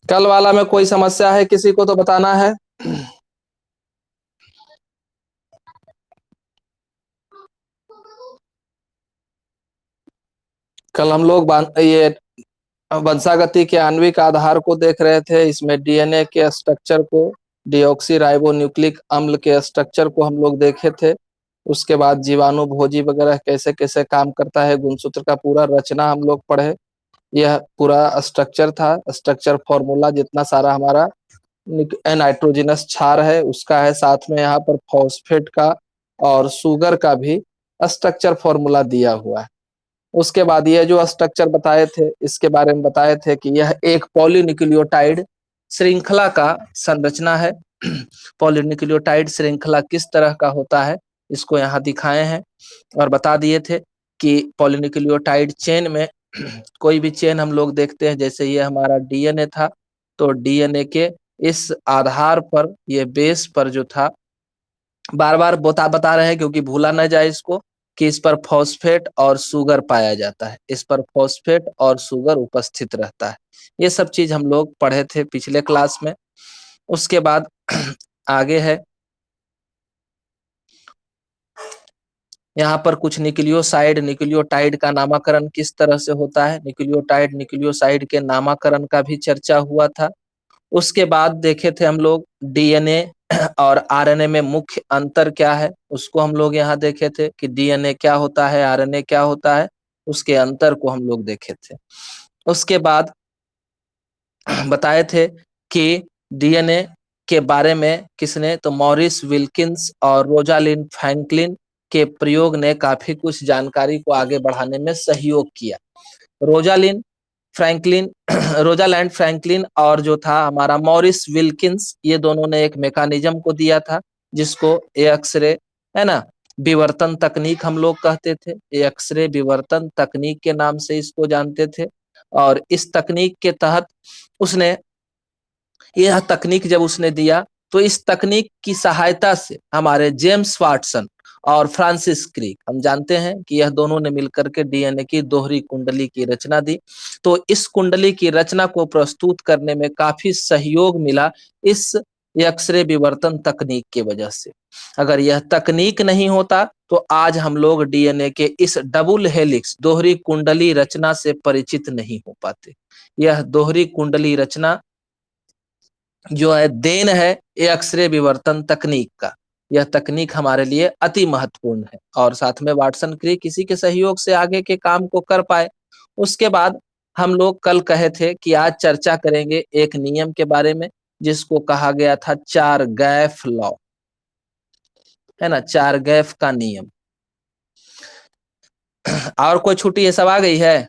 कल वाला में कोई समस्या है किसी को तो बताना है। कल हम लोग ये वंशागति के आणविक आधार को देख रहे थे। इसमें डीएनए के स्ट्रक्चर को, डीऑक्सी राइबो न्यूक्लिक अम्ल के स्ट्रक्चर को हम लोग देखे थे। उसके बाद जीवाणु भोजी वगैरह कैसे कैसे काम करता है, गुणसूत्र का पूरा रचना हम लोग पढ़े। यह पूरा स्ट्रक्चर था, स्ट्रक्चर फॉर्मूला जितना सारा हमारा नाइट्रोजनस क्षार है उसका है, साथ में यहाँ पर फॉस्फेट का और शुगर का भी स्ट्रक्चर फॉर्मूला दिया हुआ है। उसके बाद ये जो स्ट्रक्चर बताए थे इसके बारे में बताए थे कि यह एक पॉलीन्यूक्लियोटाइड श्रृंखला का संरचना है। पॉलीन्यूक्लियोटाइड श्रृंखला किस तरह का होता है इसको यहाँ दिखाए हैं और बता दिए थे कि पॉलीन्यूक्लियोटाइड चेन में कोई भी चेन हम लोग देखते हैं, जैसे ये हमारा डीएनए था, तो डीएनए के इस आधार पर, ये बेस पर जो था, बार बार बता रहे हैं क्योंकि भूला न जाए इसको, कि इस पर फॉस्फेट और शुगर पाया जाता है, इस पर फॉस्फेट और शुगर उपस्थित रहता है। ये सब चीज हम लोग पढ़े थे पिछले क्लास में। उसके बाद आगे है, यहाँ पर कुछ न्यूक्लियोसाइड, न्यूक्लियोटाइड का नामकरण किस तरह से होता है, न्यूक्लियोटाइड न्यूक्लियोसाइड के नामकरण का भी चर्चा हुआ था। उसके बाद देखे थे हम लोग डीएनए और आरएनए में मुख्य अंतर क्या है, उसको हम लोग यहाँ देखे थे कि डीएनए क्या होता है, आरएनए क्या होता है, उसके अंतर को हम लोग देखे थे। उसके बाद बताए थे कि डीएनए के बारे में किसने, तो मॉरिस विल्किंस और रोजालिंड फ्रैंकलिन के प्रयोग ने काफी कुछ जानकारी को आगे बढ़ाने में सहयोग किया। रोजालिंड फ्रैंकलिन रोजालैंड फ्रैंकलिन और जो था हमारा मॉरिस विल्किंस, ये दोनों ने एक मैकेनिज्म को दिया था जिसको एक्सरे, है ना, विवर्तन तकनीक हम लोग कहते थे। एक्सरे विवर्तन तकनीक के नाम से इसको जानते थे। और इस तकनीक के तहत उसने, यह तकनीक जब उसने दिया तो इस तकनीक की सहायता से हमारे जेम्स वाटसन और फ्रांसिस क्रिक, हम जानते हैं कि यह दोनों ने मिलकर के डीएनए की दोहरी कुंडली की रचना दी। तो इस कुंडली की रचना को प्रस्तुत करने में काफी सहयोग मिला इस एक्सरे विवर्तन तकनीक की वजह से। अगर यह तकनीक नहीं होता तो आज हम लोग डीएनए के इस डबल हेलिक्स दोहरी कुंडली रचना से परिचित नहीं हो पाते। यह दोहरी कुंडली रचना जो है देन है एक्सरे विवर्तन तकनीक का। यह तकनीक हमारे लिए अति महत्वपूर्ण है और साथ में वाटसन क्रिक किसी के सहयोग से आगे के काम को कर पाए। उसके बाद हम लोग कल कहे थे कि आज चर्चा करेंगे एक नियम के बारे में जिसको कहा गया था चार गैफ लॉ, है ना, चार गैफ का नियम। और कोई छुट्टी है, सब आ गई है,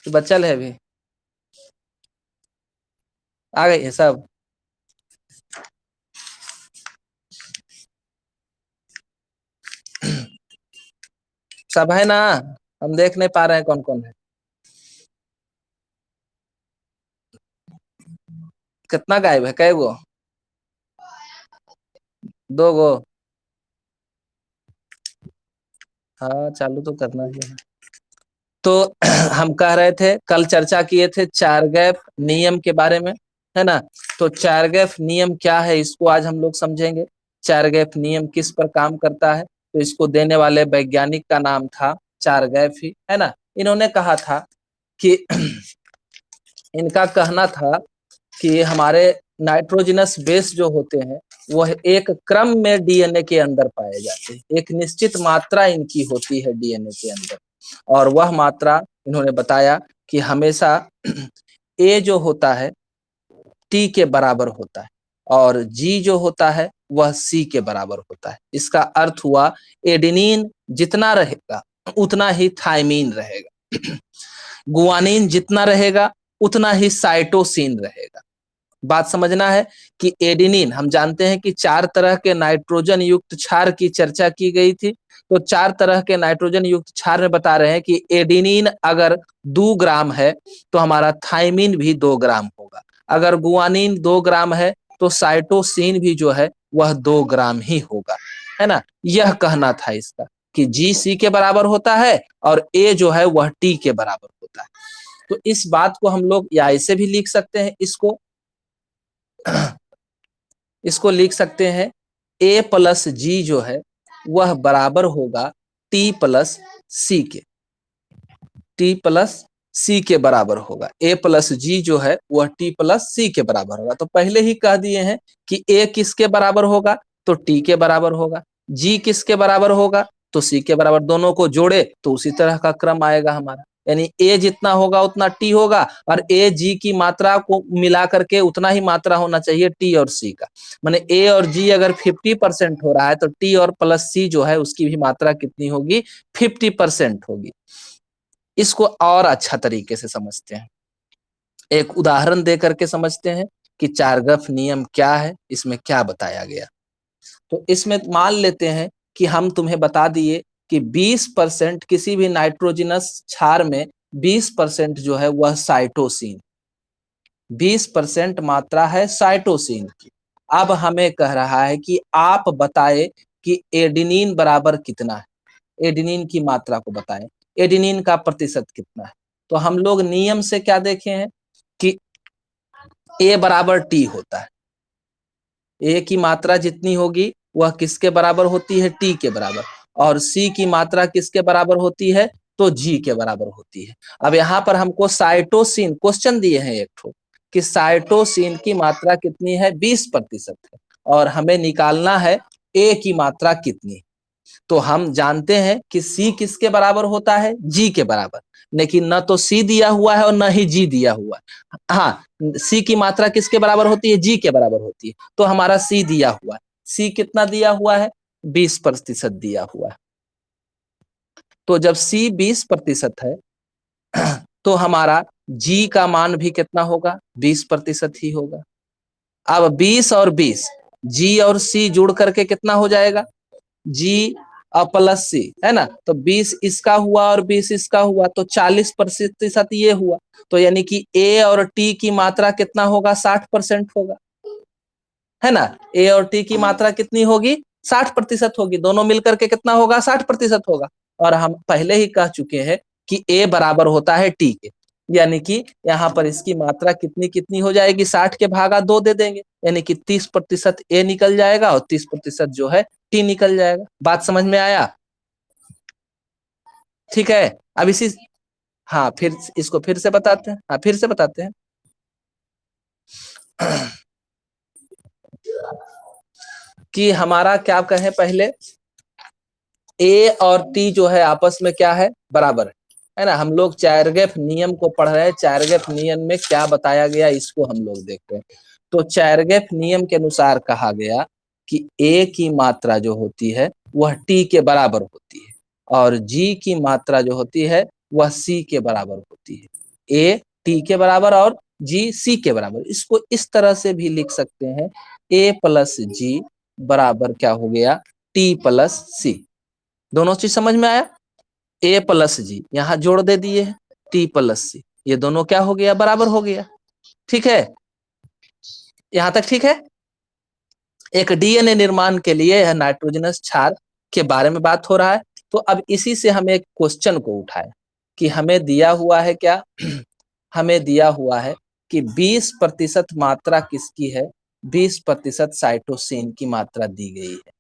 बच्चल है अभी, आ गई है सब? सब है ना? हम देख नहीं पा रहे हैं कौन कौन है। कितना गायब है, कै गो? दो गो? हाँ चालू तो करना ही है। तो हम कह रहे थे, कल चर्चा किए थे चार गैप नियम के बारे में, है ना। तो चार गैप नियम क्या है इसको आज हम लोग समझेंगे। चार गैप नियम किस पर काम करता है, तो इसको देने वाले वैज्ञानिक का नाम था चार गैप ही, है ना। इन्होंने कहा था कि इनका कहना था कि हमारे नाइट्रोजनस बेस जो होते हैं वह एक क्रम में डीएनए के अंदर पाए जाते हैं, एक निश्चित मात्रा इनकी होती है डीएनए के अंदर, और वह मात्रा इन्होंने बताया कि हमेशा ए जो होता है टी के बराबर होता है और जी जो होता है वह सी के बराबर होता है। इसका अर्थ हुआ एडेनिन जितना रहेगा उतना ही थायमीन रहेगा, गुआनिन जितना रहेगा उतना ही साइटोसिन रहेगा। बात समझना है कि एडेनिन, हम जानते हैं कि चार तरह के नाइट्रोजन युक्त क्षार की चर्चा की गई थी। तो चार तरह के नाइट्रोजन युक्त क्षार में बता रहे हैं कि एडेनिन अगर 2 ग्राम है तो हमारा थायमीन भी 2 ग्राम होगा। अगर गुआनिन 2 ग्राम है तो साइटोसिन भी जो है वह 2 ग्राम ही होगा, है ना। यह कहना था इसका कि जी सी के बराबर होता है और ए जो है वह टी के बराबर होता है। तो इस बात को हम लोग या ऐसे भी लिख सकते हैं, इसको लिख सकते हैं a प्लस जी जो है वह बराबर होगा t प्लस सी के, t प्लस सी के बराबर होगा। a प्लस जी जो है वह t प्लस सी के बराबर होगा। तो पहले ही कह दिए हैं कि a किसके बराबर होगा, तो t के बराबर होगा, g किसके बराबर होगा, तो c के बराबर। दोनों को जोड़े तो उसी तरह का क्रम आएगा हमारा, यानी a जितना होगा उतना t होगा, और a g की मात्रा को मिला करके उतना ही मात्रा होना चाहिए t और c का। माने a और g अगर 50% हो रहा है तो t और प्लस c जो है उसकी भी मात्रा कितनी होगी, 50% होगी। इसको और अच्छा तरीके से समझते हैं, एक उदाहरण दे करके समझते हैं कि चारगफ नियम क्या है, इसमें क्या बताया गया। तो इसमें मान लेते हैं कि हम तुम्हें बता दिए कि 20% किसी भी नाइट्रोजनस क्षार में 20% जो है वह साइटोसिन, 20% मात्रा है साइटोसिन की। अब हमें कह रहा है कि आप बताए कि एडिनिन बराबर कितना है, एडिनिन की मात्रा को बताएं, एडिनिन का प्रतिशत कितना है। तो हम लोग नियम से क्या देखे हैं कि ए बराबर टी होता है, ए की मात्रा जितनी होगी वह किसके बराबर होती है, टी के बराबर, और सी की मात्रा किसके बराबर होती है, तो जी के बराबर होती है। अब यहाँ पर हमको साइटोसिन क्वेश्चन दिए हैं एक ठो कि साइटोसिन की मात्रा कितनी है, 20% है, और हमें निकालना है ए की मात्रा कितनी। तो हम जानते हैं कि सी किसके बराबर होता है, जी के बराबर, लेकिन न तो सी दिया हुआ है और न ही जी दिया हुआ है। हाँ, सी की मात्रा किसके बराबर होती है, जी के बराबर होती है, तो हमारा सी दिया हुआ है। सी कितना दिया हुआ है, 20% दिया हुआ है। तो जब सी 20% है तो हमारा जी का मान भी कितना होगा, 20% ही होगा। अब 20 और 20, जी और सी जुड़ करके कितना हो जाएगा, जी और प्लस सी, है ना। तो 20 इसका हुआ और 20 इसका हुआ, तो 40% ये हुआ। तो यानी कि ए और टी की मात्रा कितना होगा, 60% होगा, है ना। ए और टी की मात्रा कितनी होगी, 60% होगी। दोनों मिलकर के कितना होगा, 60% होगा। और हम पहले ही कह चुके हैं कि ए बराबर होता है टी के, यानी कि यहाँ पर इसकी मात्रा कितनी कितनी हो जाएगी, 60 के भागा 2 दे देंगे, यानी कि 30% ए निकल जाएगा और 30% जो है टी निकल जाएगा। बात समझ में आया, ठीक है। अब इसी, हाँ फिर इसको फिर से बताते हैं, हाँ फिर से बताते हैं कि हमारा क्या कहें, पहले ए और टी जो है आपस में क्या है, बराबर है ना। हम लोग चायरगेफ नियम को पढ़ रहे हैं, चायरगेफ नियम में क्या बताया गया इसको हम लोग देख रहे हैं। तो चायरगेफ नियम के अनुसार कहा गया कि ए की मात्रा जो होती है वह टी के बराबर होती है, और जी की मात्रा जो होती है वह सी के बराबर होती है। ए टी के बराबर और जी सी के बराबर। इसको इस तरह से भी लिख सकते हैं, ए प्लस जी बराबर क्या हो गया, टी प्लस सी। दोनों चीज समझ में आया, ए प्लस जी यहाँ जोड़ दे दिए, टी प्लस सी, ये दोनों क्या हो गया, बराबर हो गया। ठीक है, यहाँ तक ठीक है। एक डीएनए निर्माण के लिए यह नाइट्रोजनस क्षार के बारे में बात हो रहा है। तो अब इसी से हम एक क्वेश्चन को उठाए कि हमें दिया हुआ है क्या हमें दिया हुआ है कि 20% मात्रा किसकी है, 20% साइटोसिन की मात्रा दी गई है।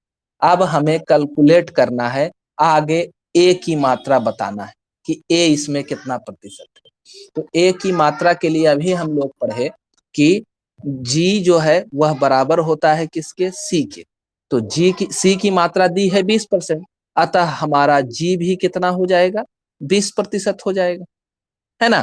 अब हमें कैलकुलेट करना है आगे ए की मात्रा बताना है कि ए इसमें कितना प्रतिशत है। तो ए की मात्रा के लिए अभी हम लोग पढ़े कि जी जो है वह बराबर होता है किसके, सी के। तो जी की, सी की मात्रा दी है 20%, अतः हमारा जी भी कितना हो जाएगा, 20% हो जाएगा, है ना।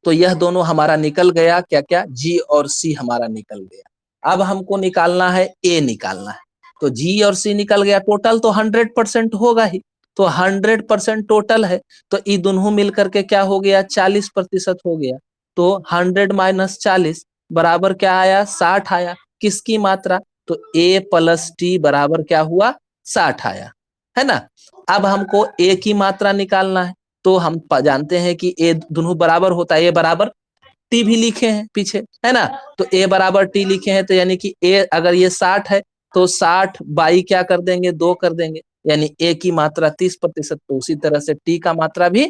तो यह दोनों हमारा निकल गया, क्या क्या, जी और सी हमारा निकल गया। अब हमको निकालना है ए निकालना है। तो जी और सी निकल गया, टोटल तो 100% होगा ही, तो 100% टोटल है। तो ये दोनों मिलकर के क्या हो गया, 40% हो गया। तो 100 माइनस 40 बराबर क्या आया, 60 आया। किसकी मात्रा, तो ए प्लस टी बराबर क्या हुआ, 60 आया, है ना। अब हमको ए की मात्रा निकालना है। तो हम जानते हैं कि ए दोनों बराबर होता है, ए बराबर टी भी लिखे हैं पीछे, है ना। तो ए बराबर टी लिखे हैं, तो यानी कि ए अगर ये 60 है तो 60 बाई क्या कर देंगे, 2 कर देंगे, यानी ए की मात्रा 30%। तो उसी तरह से टी का मात्रा भी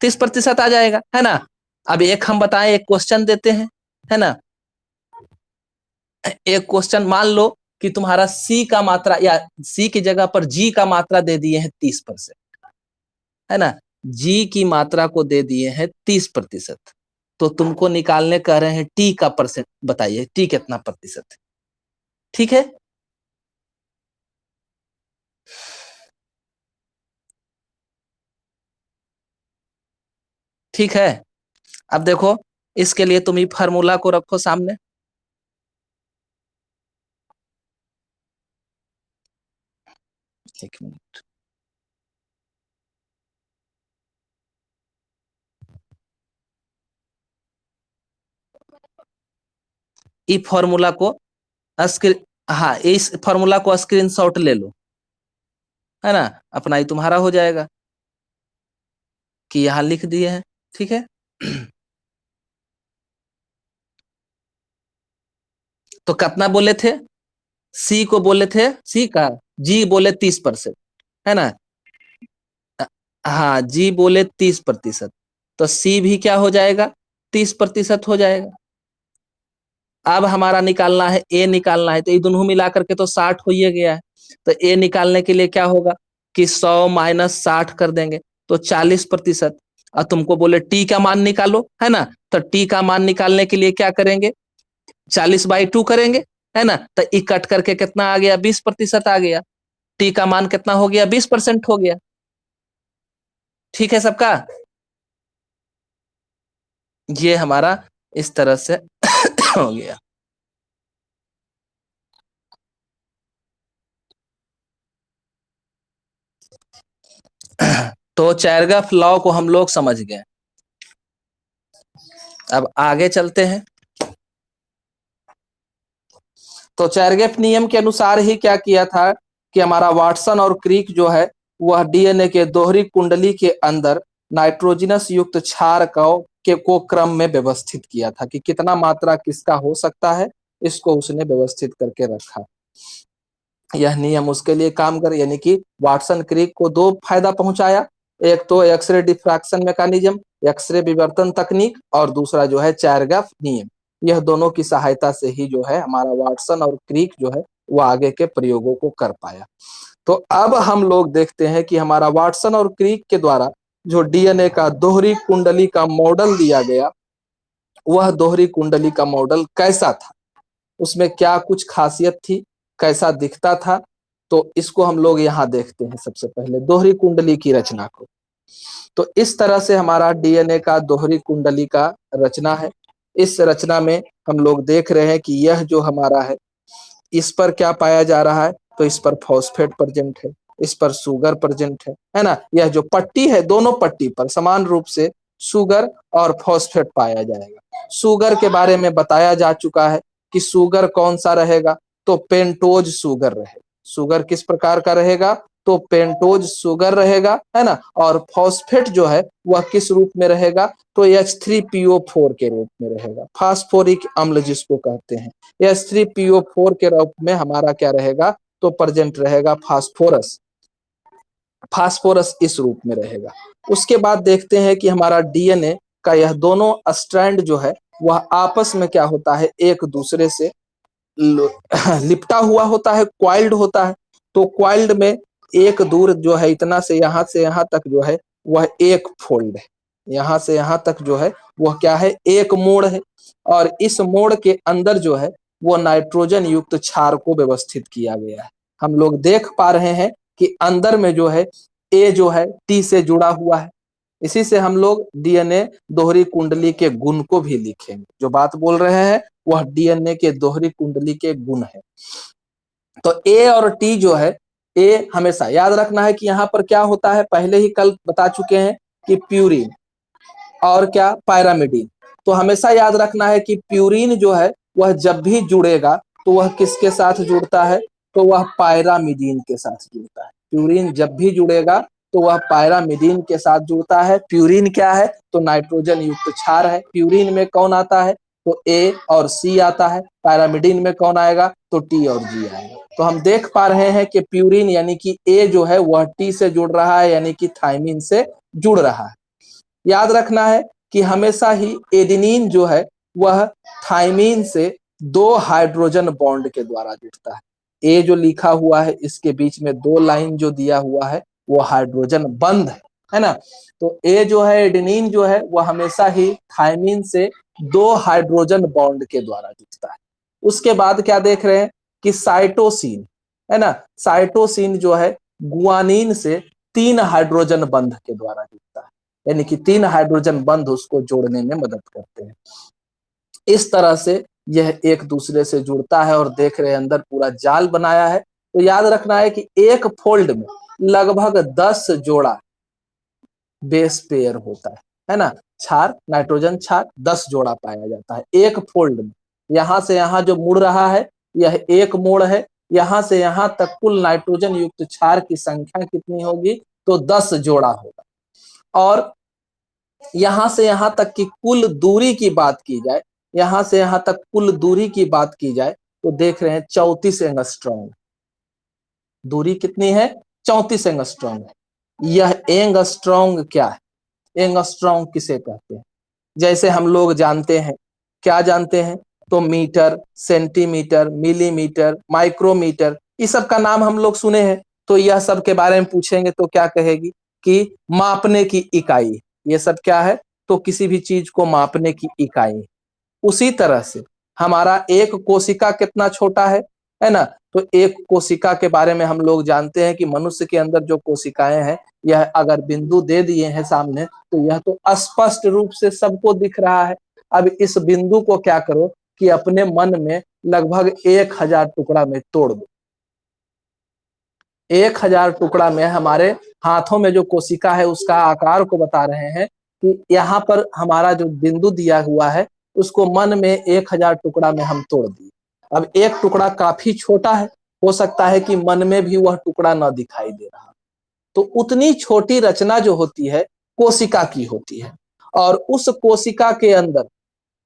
30% आ जाएगा, है ना। अब एक हम बताएं, एक क्वेश्चन देते हैं, है ना। एक क्वेश्चन मान लो कि तुम्हारा सी का मात्रा, या सी की जगह पर जी का मात्रा दे दिए हैं 30%, है ना। जी की मात्रा को दे दिए हैं 30%, तो तुमको निकालने कह रहे हैं टी का परसेंट, बताइए टी कितना प्रतिशत है। ठीक है, ठीक है। अब देखो, इसके लिए तुम ये फार्मूला को रखो सामने। एक मिनट, ई फॉर्मूला को स्क्रीन, हाँ इस फॉर्मूला को स्क्रीनशॉट ले लो, है ना। अपना ही तुम्हारा हो जाएगा कि यहाँ लिख दिए हैं। ठीक है। तो कितना बोले थे, सी को बोले थे, सी का, जी बोले 30%, है ना। हाँ जी बोले 30%, तो सी भी क्या हो जाएगा, 30% हो जाएगा। अब हमारा निकालना है, ए निकालना है, तो ये दोनों मिला करके तो 60 हो ही गया है। तो ए निकालने के लिए क्या होगा कि 100 - 60 कर देंगे, तो 40%। और तुमको बोले टी का मान निकालो, है ना। तो टी का मान निकालने के लिए क्या करेंगे, 40/2 करेंगे, है ना। तो ई कट करके कितना आ गया, 20% आ गया। टी का मान कितना हो गया, 20% हो गया। ठीक है सबका, ये हमारा इस तरह से हो गया। तो चैरगफ लॉ को हम लोग समझ गए। अब आगे चलते हैं। तो चैरगेफ नियम के अनुसार ही क्या किया था कि हमारा वाटसन और क्रिक जो है, वह डीएनए के दोहरी कुंडली के अंदर नाइट्रोजनस युक्त क्षार को क्रम में व्यवस्थित किया था कि कितना मात्रा किसका हो सकता है, इसको उसने व्यवस्थित करके रखा। यह नियम उसके लिए काम कर, यानी कि वाटसन क्रिक को दो फायदा पहुंचाया। एक तो एक्सरे डिफ्रैक्शन मैकेनिज्म, एक्सरे विवर्तन तकनीक, और दूसरा जो है चैरगेफ नियम। यह दोनों की सहायता से ही जो है हमारा वाटसन और क्रिक जो है वो आगे के प्रयोगों को कर पाया। तो अब हम लोग देखते हैं कि हमारा वाटसन और क्रिक के द्वारा जो डीएनए का दोहरी कुंडली का मॉडल दिया गया, वह दोहरी कुंडली का मॉडल कैसा था, उसमें क्या कुछ खासियत थी, कैसा दिखता था। तो इसको हम लोग यहाँ देखते हैं। सबसे पहले दोहरी कुंडली की रचना को। तो इस तरह से हमारा डीएनए का दोहरी कुंडली का रचना है। इस रचना में हम लोग देख रहे हैं कि यह जो हमारा है, इस पर क्या पाया जा रहा है, तो इस पर फॉस्फेट प्रेजेंट है, इस पर शुगर प्रेजेंट है ना। यह जो पट्टी है, दोनों पट्टी पर समान रूप से शुगर और फॉस्फेट पाया जाएगा। शुगर के बारे में बताया जा चुका है कि शुगर कौन सा रहेगा, तो पेंटोज शुगर रहेगा। शुगर किस प्रकार का रहेगा, तो पेंटोज शुगर रहेगा, है ना। और फॉस्फेट जो है वह किस रूप में रहेगा, तो H3PO4 के रूप में रहेगा। फास्फोरिक अम्ल जिसको कहते हैं, H3PO4 के रूप में हमारा क्या रहेगा, तो प्रेजेंट रहेगा फास्फोरस। फास्फोरस इस रूप में रहेगा। उसके बाद देखते हैं कि हमारा डीएनए का यह दोनों स्ट्रैंड जो है वह आपस में क्या होता है, एक दूसरे से लिपटा हुआ होता है, क्वाइल्ड होता है। तो क्वाइल्ड में एक दूर जो है, इतना से यहाँ तक जो है वह एक फोल्ड है। यहाँ से यहाँ तक जो है वह क्या है, एक मोड़ है। और इस मोड़ के अंदर जो है वो नाइट्रोजन युक्त क्षार को व्यवस्थित किया गया है। हम लोग देख पा रहे हैं कि अंदर में जो है ए जो है टी से जुड़ा हुआ है। इसी से हम लोग डीएनए दोहरी कुंडली के गुण को भी लिखेंगे। जो बात बोल रहे हैं वह डीएनए के दोहरी कुंडली के गुण है। तो ए और टी जो है, ए हमेशा याद रखना है कि यहाँ पर क्या होता है, पहले ही कल बता चुके हैं कि प्यूरिन और क्या, पायरामिडीन। तो हमेशा याद रखना है कि प्यूरिन जो है वह जब भी जुड़ेगा तो वह किसके साथ जुड़ता है, तो वह पायरामिडीन के साथ जुड़ता है। प्यूरिन जब भी जुड़ेगा तो वह पायरामिडीन के साथ जुड़ता है। प्यूरिन क्या है, तो नाइट्रोजन युक्त क्षार है। प्यूरिन में कौन आता है, तो ए और सी आता है। पैरामिडीन में कौन आएगा, तो टी और जी आएगा। तो हम देख पा रहे हैं कि प्यूरिन यानी कि ए जो है वह टी से जुड़ रहा है, यानी कि थायमिन से जुड़ रहा है। याद रखना है कि हमेशा ही एडेनिन जो है वह थाइमीन से 2 हाइड्रोजन बॉन्ड के द्वारा जुड़ता है। ए जो लिखा हुआ है इसके बीच में 2 लाइन जो दिया हुआ है वो हाइड्रोजन बंध है ना। तो ए जो है एडेनिन जो है वह हमेशा ही थाइमीन से 2 हाइड्रोजन बॉन्ड के द्वारा जुड़ता है। उसके बाद क्या देख रहे हैं कि साइटोसिन है ना, साइटोसिन जो है गुआनिन से 3 हाइड्रोजन बंध के द्वारा जुड़ता है, यानी कि 3 हाइड्रोजन बंध उसको जोड़ने में मदद करते हैं। इस तरह से यह एक दूसरे से जुड़ता है और देख रहे हैं अंदर पूरा जाल बनाया है। तो याद रखना है कि एक फोल्ड में लगभग 10 जोड़ा बेस पेयर होता है ना। क्षार, नाइट्रोजन क्षार 10 जोड़ा पाया जाता है एक फोल्ड में। यहां से यहां जो मुड़ रहा है यह एक मोड़ है, यहां से यहां तक कुल नाइट्रोजन युक्त क्षार की संख्या कितनी होगी, तो 10 जोड़ा होगा। और यहां से यहां तक की कुल दूरी की बात की जाए, यहां से यहां तक कुल दूरी की बात की जाए तो देख रहे हैं 34 एंगस्ट्रॉम। दूरी कितनी है, 34 एंगस्ट्रॉम है। यह एंगस्ट्रॉम क्या है, एंगस्ट्रॉम किसे कहते हैं? जैसे हम लोग जानते हैं, क्या जानते हैं, तो मीटर, सेंटीमीटर, मिलीमीटर, माइक्रोमीटर, इस सब का नाम हम लोग सुने हैं। तो यह सब के बारे में पूछेंगे तो क्या कहेगी कि मापने की इकाई, ये सब क्या है, तो किसी भी चीज को मापने की इकाई। उसी तरह से हमारा एक कोशिका कितना छोटा है ना। तो एक कोशिका के बारे में हम लोग जानते हैं कि मनुष्य के अंदर जो कोशिकाएं हैं, यह अगर बिंदु दे दिए हैं सामने तो यह तो स्पष्ट रूप से सबको दिख रहा है। अब इस बिंदु को क्या करो कि अपने मन में लगभग 1000 टुकड़ा में तोड़ दो। 1000 टुकड़ा में हमारे हाथों में जो कोशिका है उसका आकार को बता रहे हैं कि यहाँ पर हमारा जो बिंदु दिया हुआ है उसको मन में 1000 टुकड़ा में हम तोड़ दिए। अब एक टुकड़ा काफी छोटा है, हो सकता है कि मन में भी वह टुकड़ा न दिखाई दे रहा, तो उतनी छोटी रचना जो होती है कोशिका की होती है। और उस कोशिका के अंदर,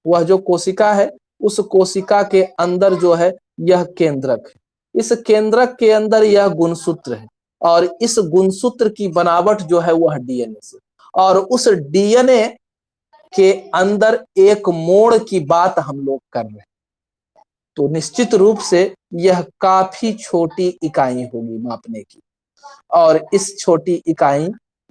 वह जो कोशिका है उस कोशिका के अंदर जो है यह केंद्रक है। इस केंद्रक के अंदर यह गुणसूत्र है और इस गुणसूत्र की बनावट जो है वह डीएनए से, और उस डीएनए के अंदर एक मोड़ की बात हम लोग कर रहे हैं। तो निश्चित रूप से यह काफी छोटी इकाई होगी मापने की, और इस छोटी इकाई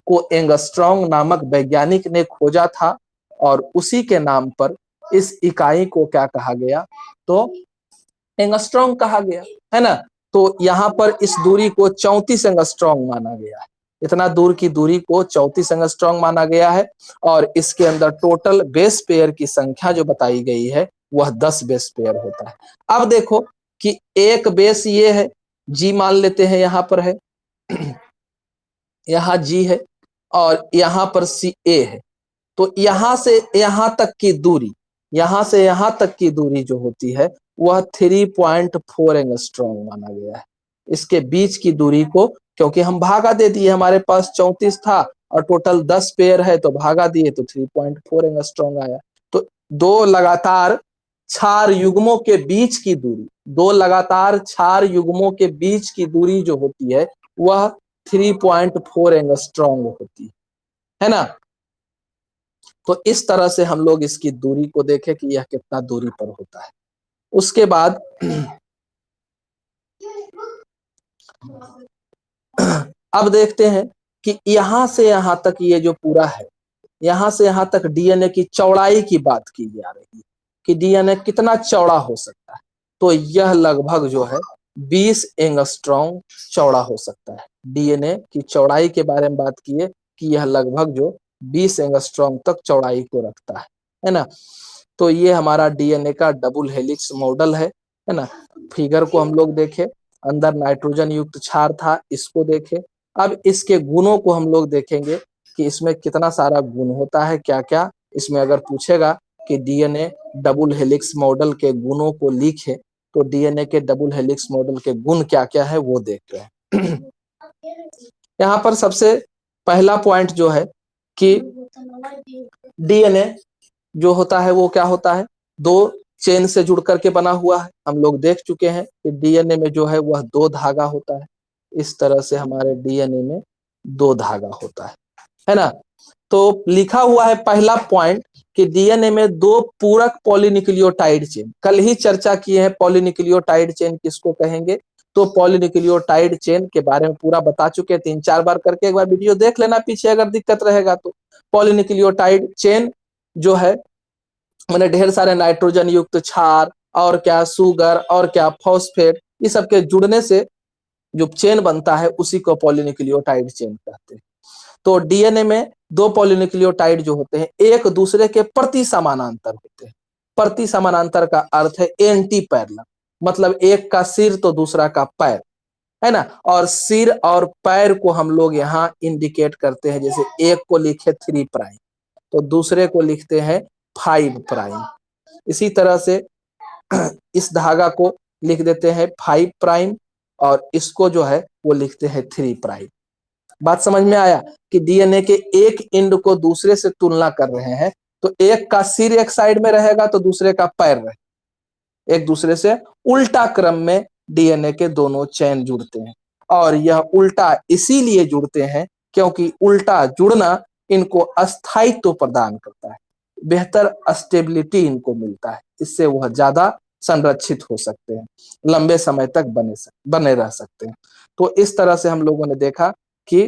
को एंगस्ट्रॉम नामक वैज्ञानिक ने खोजा था और उसी के नाम पर इस इकाई को क्या कहा गया, तो एंगस्ट्रॉम कहा गया, है ना। तो यहाँ पर इस दूरी को 34 एंगस्ट्रॉम माना गया है। इतना दूर की दूरी को 34 एंगस्ट्रॉम माना गया है और इसके अंदर टोटल बेस पेयर की संख्या जो बताई गई है वह 10 बेस पेयर होता है। अब देखो कि एक बेस ये है, जी मान लेते हैं यहाँ पर है, यहाँ जी है और यहाँ पर सी ए है। तो यहां से यहां तक की दूरी, यहां से यहां तक की दूरी जो होती है वह 3.4 एंगस्ट्रॉम माना गया है। इसके बीच की दूरी को, क्योंकि हम भागा दे दिए, हमारे पास 34 था और टोटल 10 पेयर है तो भागा दिए तो 3.4 एंगस्ट्रॉम आया। तो दो लगातार क्षार युग्मों के बीच की दूरी, दो लगातार क्षार युग्मों के बीच की दूरी जो होती है वह 3.4 एंगस्ट्रॉम होती है ना। तो इस तरह से हम लोग इसकी दूरी को देखें कि यह कितना दूरी पर होता है। उसके बाद अब देखते हैं कि यहां से यहां तक ये जो पूरा है, यहां से यहां तक डीएनए की चौड़ाई की बात की जा रही है कि डीएनए कितना चौड़ा हो सकता है। तो यह लगभग जो है 20 एंगस्ट्रॉम चौड़ा हो सकता है। डीएनए की चौड़ाई के बारे में बात किए कि यह लगभग जो 20 एंगस्ट्रॉम तक चौड़ाई को रखता है ना। तो ये हमारा डीएनए का डबल हेलिक्स मॉडल है ना। फिगर को हम लोग देखें, अंदर नाइट्रोजन युक्त क्षार था, इसको देखें। अब इसके गुणों को हम लोग देखेंगे कि इसमें कितना सारा गुण होता है, क्या क्या इसमें अगर पूछेगा कि डीएनए डबल हेलिक्स मॉडल के गुणों को लिखे तो डीएनए के डबल हेलिक्स मॉडल के गुण क्या क्या है वो देख रहे हैं। यहाँ पर सबसे पहला पॉइंट जो है कि डीएनए जो होता है वो क्या होता है, दो चेन से जुड़ करके बना हुआ है। हम लोग देख चुके हैं कि डीएनए में जो है वह 2 धागा होता है। इस तरह से हमारे डीएनए में 2 धागा होता है ना। तो लिखा हुआ है पहला पॉइंट कि डीएनए में दो पूरक पॉलीन्यूक्लियोटाइड चेन, कल ही चर्चा किए हैं पॉलीन्यूक्लियोटाइड चेन किसको कहेंगे, तो पॉलीन्यूक्लियोटाइड चेन के बारे में पूरा बता चुके हैं, 3-4 बार करके एक बार वीडियो देख लेना पीछे अगर दिक्कत रहेगा तो। पॉलीन्यूक्लियोटाइड चेन जो है मैंने ढेर सारे नाइट्रोजन युक्त क्षार और क्या सुगर और क्या फॉस्फेट, ये सब के जुड़ने से जो चेन बनता है उसी को पॉलीन्यूक्लियोटाइड चेन कहते हैं। तो डीएनए में दो पॉलीन्यूक्लियोटाइड जो होते हैं एक दूसरे के प्रति समानांतर होते हैं। प्रति समानांतर का अर्थ है एंटी पैरेलल, मतलब एक का सिर तो दूसरा का पैर, है ना। और सिर और पैर को हम लोग यहाँ इंडिकेट करते हैं, जैसे एक को लिखे 3' तो दूसरे को लिखते हैं 5'। इसी तरह से इस धागा को लिख देते हैं 5' और इसको जो है वो लिखते हैं 3'। बात समझ में आया कि डीएनए के एक एंड को दूसरे से तुलना कर रहे हैं, तो एक का सिर एक साइड में रहेगा तो दूसरे का पैर रहेगा, एक दूसरे से उल्टा क्रम में डीएनए के दोनों चेन जुड़ते हैं। और यह उल्टा इसीलिए जुड़ते हैं क्योंकि उल्टा जुड़ना इनको अस्थायित्व प्रदान करता है, बेहतर स्टेबिलिटी इनको मिलता है, इससे वह ज्यादा संरक्षित हो सकते हैं, लंबे समय तक बने रह सकते हैं। तो इस तरह से हम लोगों ने देखा कि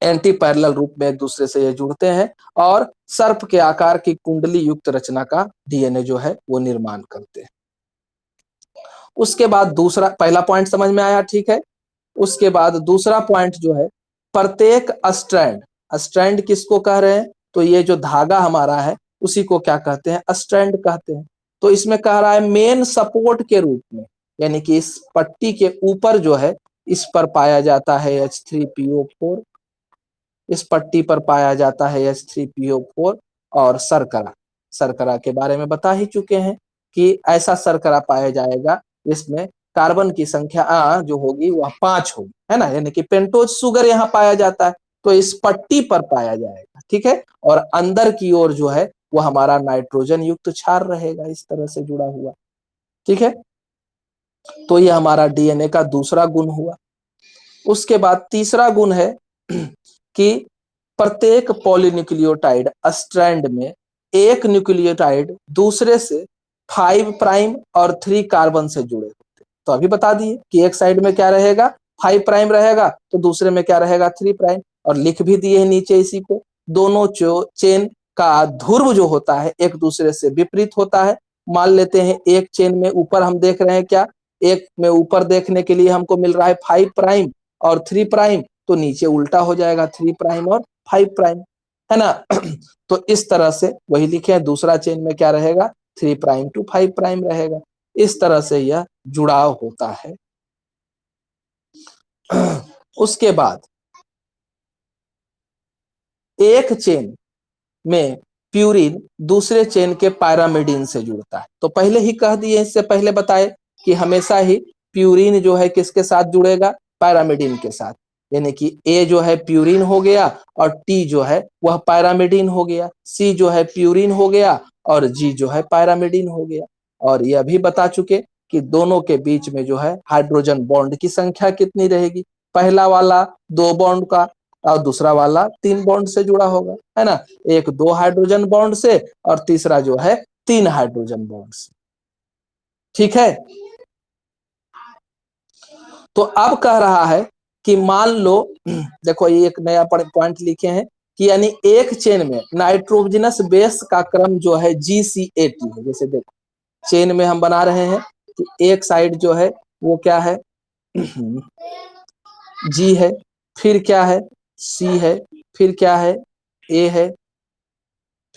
एंटी पैरेलल रूप में एक दूसरे से ये जुड़ते हैं और सर्प के आकार की कुंडली युक्त रचना का डीएनए जो है वो निर्माण करते हैं। उसके बाद दूसरा, पहला पॉइंट समझ में आया, ठीक है। उसके बाद दूसरा पॉइंट जो है प्रत्येक स्ट्रैंड, स्ट्रैंड किसको कह रहे हैं, तो ये जो धागा हमारा है उसी को क्या कहते हैं, स्ट्रैंड कहते हैं। तो इसमें कह रहा है मेन सपोर्ट के रूप में, यानी कि इस पट्टी के ऊपर जो है इस पर पाया जाता है H3PO4, इस पट्टी पर पाया जाता है H3PO4 और शर्करा, शर्करा के बारे में बता ही चुके हैं कि ऐसा शर्करा पाया जाएगा जिसमें कार्बन की संख्या जो होगी वह 5 होगी, है ना, यानी कि पेंटोज शुगर यहाँ पाया जाता है, तो इस पट्टी पर पाया जाएगा, ठीक है। और अंदर की ओर जो है वो हमारा नाइट्रोजन युक्त क्षार रहेगा, इस तरह से जुड़ा हुआ, ठीक है। तो ये हमारा डीएनए का दूसरा गुण हुआ। उसके बाद तीसरा गुण है कि प्रत्येक पॉलीन्यूक्लियोटाइड स्ट्रैंड में एक न्यूक्लियोटाइड दूसरे से 5' और 3 कार्बन से जुड़े होते हैं। तो अभी बता दिए कि एक साइड में क्या रहेगा 5' रहेगा तो दूसरे में क्या रहेगा 3', और लिख भी दिए नीचे इसी को। दोनों चेन का ध्रुव जो होता है एक दूसरे से विपरीत होता है। मान लेते हैं एक चेन में ऊपर हम देख रहे हैं क्या, एक में ऊपर देखने के लिए हमको मिल रहा है 5' और 3', तो नीचे उल्टा हो जाएगा 3' और 5', है ना। तो इस तरह से वही लिखे हैं, दूसरा चेन में क्या रहेगा 3' to 5' रहेगा। इस तरह से यह जुड़ाव होता है। उसके बाद एक चेन में प्यूरिन दूसरे चेन के पैरामिडिन से जुड़ता है। तो पहले ही कह दिए, इससे पहले बताए कि हमेशा ही प्यूरिन जो है किसके साथ जुड़ेगा, पैरामिडिन के साथ, यानी कि ए जो है प्यूरिन हो गया और टी जो है वह पैरामिडिन हो गया, सी जो है प्यूरिन हो गया और जी जो है पैरामिडिन हो गया। और यह भी बता चुके कि दोनों के बीच में जो है हाइड्रोजन बॉन्ड की संख्या कितनी रहेगी, पहला वाला 2 बॉन्ड का और दूसरा वाला 3 बॉन्ड से जुड़ा होगा, है ना। एक 2 हाइड्रोजन बॉन्ड से और तीसरा जो है 3 हाइड्रोजन बॉन्ड से, ठीक है। तो अब कह रहा है कि मान लो देखो ये एक नया पॉइंट लिखे हैं कि यानी एक चेन में नाइट्रोजनस बेस का क्रम जो है GCAT है। जैसे देखो चेन में हम बना रहे हैं कि एक साइड जो है वो क्या है G है, फिर क्या है C है, फिर क्या है A है,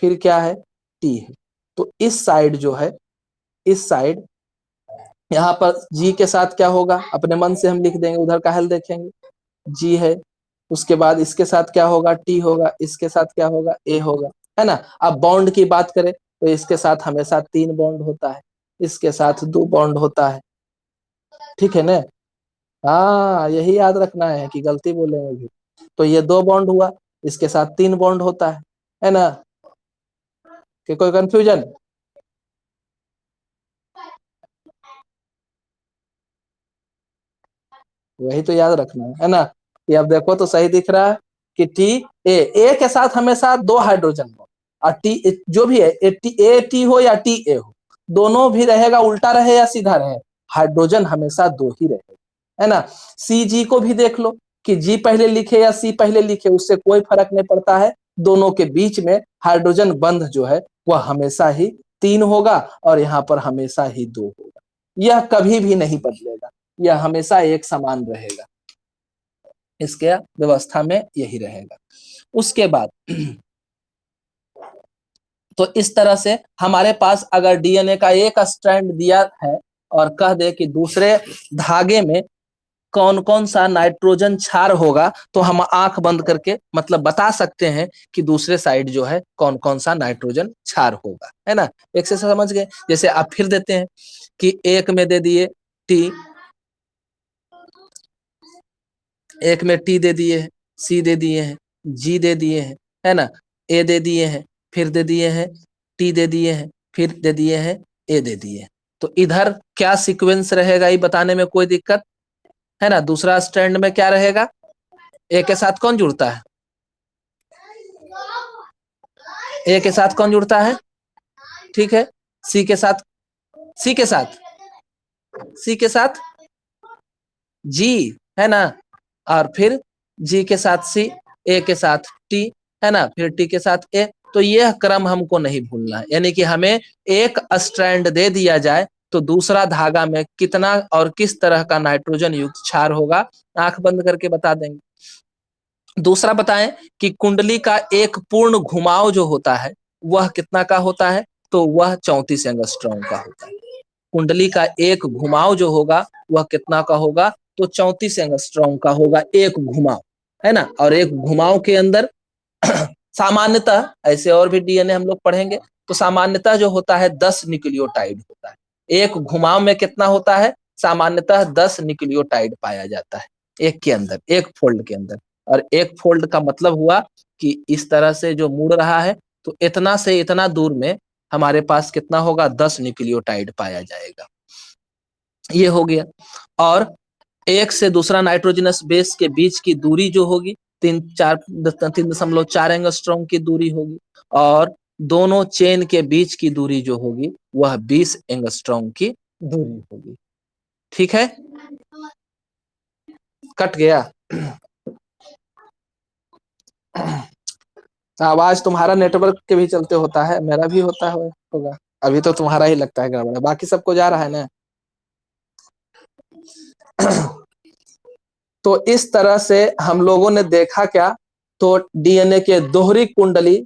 फिर क्या है T है। तो इस साइड जो है, इस साइड यहाँ पर G के साथ क्या होगा अपने मन से हम लिख देंगे, उधर का हल देखेंगे, G है, उसके बाद इसके साथ क्या होगा T होगा, इसके साथ क्या होगा A होगा, है ना। अब बॉन्ड की बात करें तो इसके साथ हमेशा 3 बॉन्ड होता है, इसके साथ 2 बॉन्ड होता है, ठीक है ना। हाँ यही याद रखना है कि गलती बोलेंगे भी। तो ये 2 बॉन्ड हुआ, इसके साथ 3 बॉन्ड होता है ना। कि कोई कंफ्यूजन, वही तो याद रखना है ना। ये अब देखो तो सही दिख रहा है, कि टी ए के साथ हमेशा 2 हाइड्रोजन बॉन्ड, और टी जो भी है ए टी हो या टी ए हो, दोनों भी रहेगा, उल्टा रहे या सीधा रहे, हाइड्रोजन हमेशा 2 ही रहेगा, है ना। सी जी को भी देख लो कि जी पहले लिखे या सी पहले लिखे, उससे कोई फर्क नहीं पड़ता है, दोनों के बीच में हाइड्रोजन बंध जो है वह हमेशा ही 3 होगा, और यहाँ पर हमेशा ही 2 होगा, यह कभी भी नहीं बदलेगा, यह हमेशा एक समान रहेगा, इसके व्यवस्था में यही रहेगा। उसके बाद तो इस तरह से हमारे पास अगर डीएनए का एक स्ट्रैंड दिया है और कह दे कि दूसरे धागे में कौन कौन सा नाइट्रोजन क्षार होगा, तो हम आंख बंद करके मतलब बता सकते हैं कि दूसरे साइड जो है कौन कौन सा नाइट्रोजन क्षार होगा, है ना। एक से समझ गए। जैसे आप फिर देते हैं कि एक में दे दिए टी, एक में टी दे दिए हैं, सी दे दिए हैं, जी दे दिए हैं, है ना, ए दे दिए हैं, फिर दे दिए हैं टी दे दिए हैं, फिर दे दिए हैं ए दे दिए हैं। तो इधर क्या सीक्वेंस रहेगा ये बताने में कोई दिक्कत है ना। दूसरा स्ट्रैंड में क्या रहेगा, ए के साथ कौन जुड़ता है, ए के साथ कौन जुड़ता है, ठीक है, सी के साथ, सी के साथ, सी के साथ जी, है ना, और फिर जी के साथ सी, ए के साथ टी, है ना, फिर टी के साथ ए। तो यह क्रम हमको नहीं भूलना है, यानी कि हमें एक स्ट्रैंड दे दिया जाए तो दूसरा धागा में कितना और किस तरह का नाइट्रोजन युक्त क्षार होगा, आंख बंद करके बता देंगे। दूसरा बताएं कि कुंडली का एक पूर्ण घुमाव जो होता है वह कितना का होता है, तो वह 34 एंगस्ट्रॉम का होता है। कुंडली का एक घुमाव जो होगा वह कितना का होगा, तो 34 एंगस्ट्रॉम का होगा एक घुमाव, है ना। और एक घुमाव के अंदर सामान्यतः ऐसे और भी डीएनए हम लोग पढ़ेंगे, तो सामान्यतः जो होता है 10 न्यूक्लियोटाइड होता है। एक घुमाव में कितना होता है, सामान्यतः 10 न्यूक्लियोटाइड पाया जाता है एक के अंदर, एक फोल्ड के अंदर। और एक फोल्ड का मतलब हुआ कि इस तरह से जो मुड़ रहा है, तो इतना से इतना दूर में हमारे पास कितना होगा, 10 न्यूक्लियोटाइड पाया जाएगा, ये हो गया। और एक से दूसरा नाइट्रोजनस बेस के बीच की दूरी जो होगी 3.4 एंगस्ट्रॉम की दूरी होगी, और दोनों चेन के बीच की दूरी जो होगी वह 20 एंगस्ट्रॉम की दूरी होगी, ठीक है। कट गया आवाज तुम्हारा नेटवर्क के भी चलते होता है, मेरा भी होता है होगा, अभी तो तुम्हारा ही लगता है गड़बड़ है, बाकी सबको जा रहा है ना। तो इस तरह से हम लोगों ने देखा क्या, तो डीएनए के दोहरी कुंडली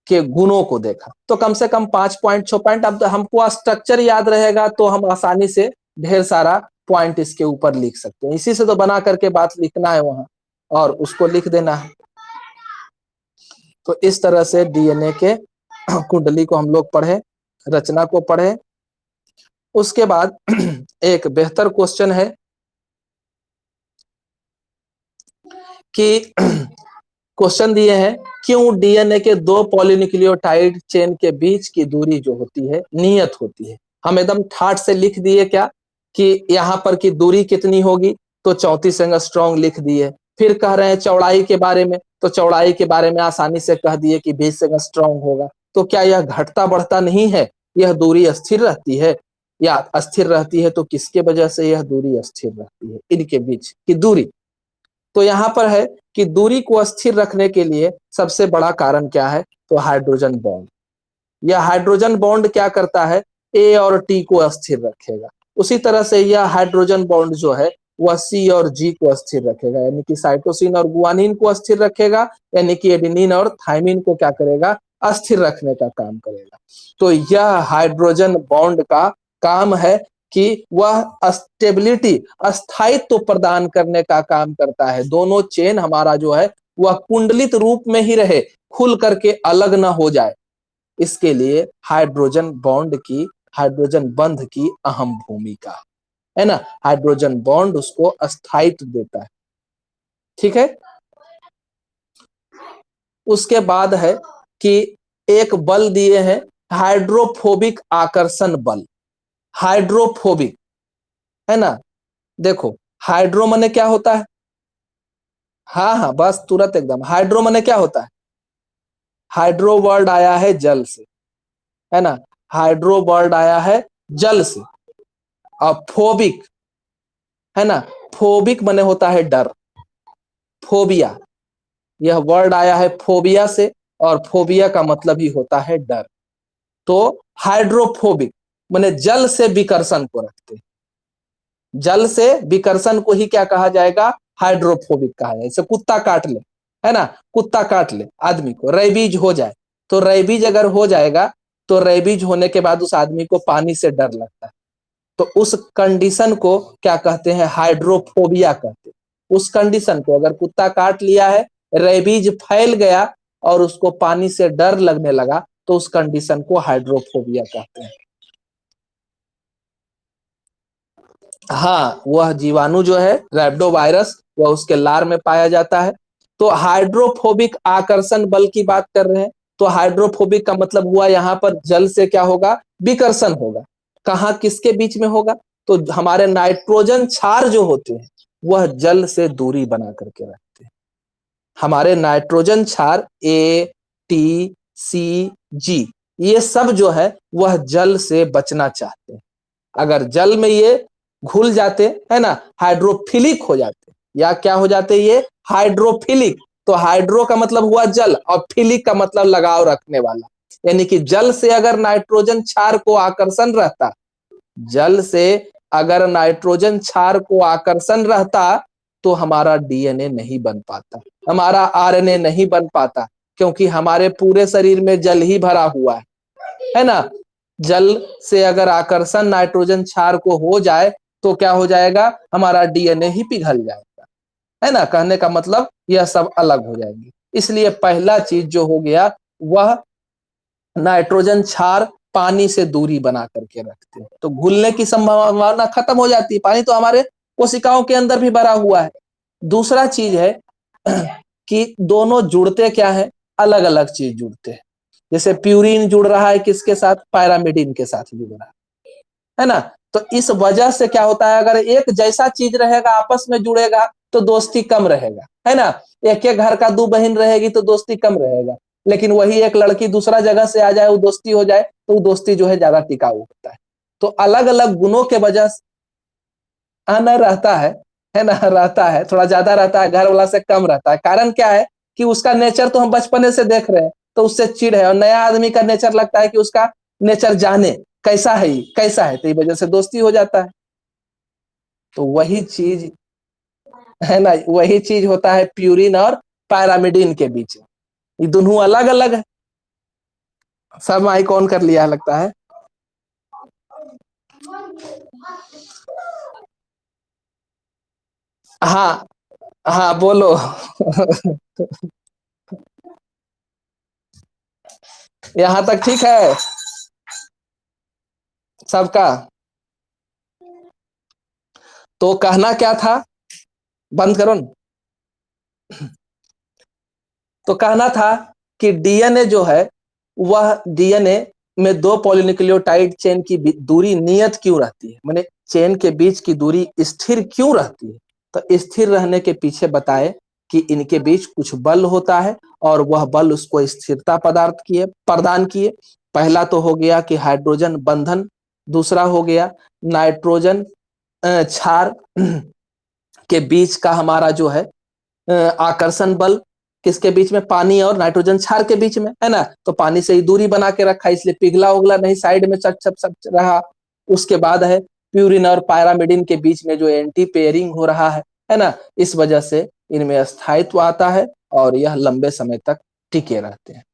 के गुणों को देखा। तो कम से कम 5 पॉइंट 6 पॉइंट, अब हमको स्ट्रक्चर याद रहेगा तो हम आसानी से ढेर सारा पॉइंट इसके ऊपर लिख सकते हैं, इसी से तो बना करके बात लिखना है वहां और उसको लिख देना है। तो इस तरह से डीएनए के कुंडली को हम लोग पढ़े, रचना को पढ़े। उसके बाद एक बेहतर क्वेश्चन है कि क्वेश्चन दिए हैं, क्यों डीएनए के 2 पॉलीन्यूक्लियोटाइड चेन के बीच की दूरी जो होती है नियत होती है। हम एकदम ठाट से लिख दिए क्या कि यहाँ पर की दूरी कितनी होगी, तो 34 एंगस्ट्रॉम लिख दिए। फिर कह रहे हैं चौड़ाई के बारे में, तो चौड़ाई के बारे में आसानी से कह दिए कि 20 एंगस्ट्रॉम होगा। तो क्या यह घटता बढ़ता नहीं है, यह दूरी स्थिर रहती है, या अस्थिर रहती है, तो किसके वजह से यह दूरी स्थिर रहती है, इनके बीच की दूरी। तो यहाँ पर है कि दूरी को स्थिर रखने के लिए सबसे बड़ा कारण क्या है, तो हाइड्रोजन बॉन्ड। यह हाइड्रोजन बॉन्ड क्या करता है, ए और टी को स्थिर रखेगा। उसी तरह से यह हाइड्रोजन बॉन्ड जो है वह सी और जी को स्थिर रखेगा, यानी कि साइटोसिन और गुआनिन को स्थिर रखेगा, यानी कि एडेनिन और थाइमिन को क्या करेगा, अस्थिर रखने का काम करेगा। तो यह हाइड्रोजन बॉन्ड का काम है कि वह स्टेबिलिटी, अस्थायित्व प्रदान करने का काम करता है। दोनों चेन हमारा जो है वह कुंडलित रूप में ही रहे, खुल करके अलग ना हो जाए, इसके लिए हाइड्रोजन बॉन्ड की, हाइड्रोजन बंध की अहम भूमिका है ना। हाइड्रोजन बॉन्ड उसको अस्थायित्व देता है, ठीक है। उसके बाद है कि एक बल दिए हैं, हाइड्रोफोबिक आकर्षण बल। हाइड्रोफोबिक, है ना। देखो हाइड्रो माने क्या होता है, हाँ हाँ, बस तुरंत एकदम। हाइड्रो माने क्या होता है? हाइड्रो वर्ड आया है जल से, है ना। हाइड्रो वर्ड आया है जल से। और फोबिक, है ना, फोबिक माने होता है डर। फोबिया, यह वर्ड आया है फोबिया से, और फोबिया का मतलब ही होता है डर। तो हाइड्रोफोबिक माने जल से विकर्षण को रखते हैं। जल से विकर्षण को ही क्या कहा जाएगा? हाइड्रोफोबिक कहा जाए। जैसे कुत्ता काट ले, है ना, कुत्ता काट ले आदमी को, रेबीज हो जाए, तो रेबीज अगर हो जाएगा तो रेबीज होने के बाद उस आदमी को पानी से डर लगता है। तो उस कंडीशन को क्या कहते हैं? हाइड्रोफोबिया कहते हैं। उस कंडीशन को, अगर कुत्ता काट लिया है, रेबीज फैल गया और उसको पानी से डर लगने लगा, तो उस कंडीशन को हाइड्रोफोबिया कहते हैं। हाँ, वह जीवाणु जो है रैप्डो वायरस, वह उसके लार में पाया जाता है। तो हाइड्रोफोबिक आकर्षण बल की बात कर रहे हैं। तो हाइड्रोफोबिक का मतलब हुआ यहाँ पर जल से क्या होगा? विकर्षण होगा। कहाँ, किसके बीच में होगा? तो हमारे नाइट्रोजन क्षार जो होते हैं वह जल से दूरी बना करके रखते हैं। हमारे नाइट्रोजन क्षार A, T, C, G, ये सब जो है वह जल से बचना चाहते हैं। अगर जल में ये घुल जाते, है ना, हाइड्रोफिलिक हो जाते, या क्या हो जाते ये? हाइड्रोफिलिक। तो हाइड्रो का मतलब हुआ जल, और फिलिक का मतलब लगाव रखने वाला। यानी कि जल से अगर नाइट्रोजन क्षार को आकर्षण रहता, जल से अगर नाइट्रोजन क्षार को आकर्षण रहता, तो हमारा डीएनए नहीं बन पाता, हमारा आरएनए नहीं बन पाता, क्योंकि हमारे पूरे शरीर में जल ही भरा हुआ है ना। जल से अगर आकर्षण नाइट्रोजन क्षार को हो जाए, तो क्या हो जाएगा? हमारा डीएनए ही पिघल जाएगा, है ना। कहने का मतलब यह सब अलग हो जाएंगे। इसलिए पहला चीज जो हो गया, वह नाइट्रोजन क्षार पानी से दूरी बना करके रखते हैं, तो घुलने की संभावना खत्म हो जाती है। पानी तो हमारे कोशिकाओं के अंदर भी भरा हुआ है। दूसरा चीज है कि दोनों जुड़ते क्या है? अलग अलग चीज जुड़ते हैं। जैसे प्यूरिन जुड़ रहा है किसके साथ? पैरामिडिन के साथ जुड़ रहा है ना। तो इस वजह से क्या होता है, अगर एक जैसा चीज रहेगा आपस में जुड़ेगा तो दोस्ती कम रहेगा, है ना। एक एक घर का दो बहन रहेगी तो दोस्ती कम रहेगा। लेकिन वही एक लड़की दूसरा जगह से आ जाए, वो दोस्ती हो जाए, तो वो दोस्ती जो है ज्यादा टिकाऊ होता है। तो अलग अलग गुणों के वजह से आना रहता है ना, रहता है, थोड़ा ज्यादा रहता है, घर वाला से कम रहता है। कारण क्या है कि उसका नेचर तो हम बचपने से देख रहे हैं, तो उससे चिढ़ है। और नया आदमी का नेचर लगता है कि उसका नेचर जाने कैसा है, कैसा है, तो इस वजह से दोस्ती हो जाता है। तो वही चीज है ना, वही चीज होता है प्यूरिन और पैरामिडिन के बीच में। ये दोनों अलग अलग है। सब माइक ऑन कर लिया लगता है। हाँ हाँ, बोलो। यहाँ तक ठीक है सबका? तो कहना क्या था? बंद करो न। तो कहना था कि डीएनए जो है, वह डीएनए में दो पॉलीन्यूक्लियोटाइड चेन की दूरी नियत क्यों रहती है? माने चेन के बीच की दूरी स्थिर क्यों रहती है? तो स्थिर रहने के पीछे बताए कि इनके बीच कुछ बल होता है, और वह बल उसको स्थिरता पदार्थ किए प्रदान किए। पहला तो हो गया कि हाइड्रोजन बंधन, दूसरा हो गया नाइट्रोजन क्षार के बीच का हमारा जो है आकर्षण बल। किसके बीच में? पानी और नाइट्रोजन क्षार के बीच में, है ना। तो पानी से ही दूरी बना के रखा, इसलिए पिघला उगला नहीं, साइड में चप चप चप रहा। उसके बाद है प्यूरिन और पैरामिडिन के बीच में जो एंटी पेयरिंग हो रहा है ना। इस वजह से इनमें स्थायित्व आता है, और यह लंबे समय तक टिके रहते हैं।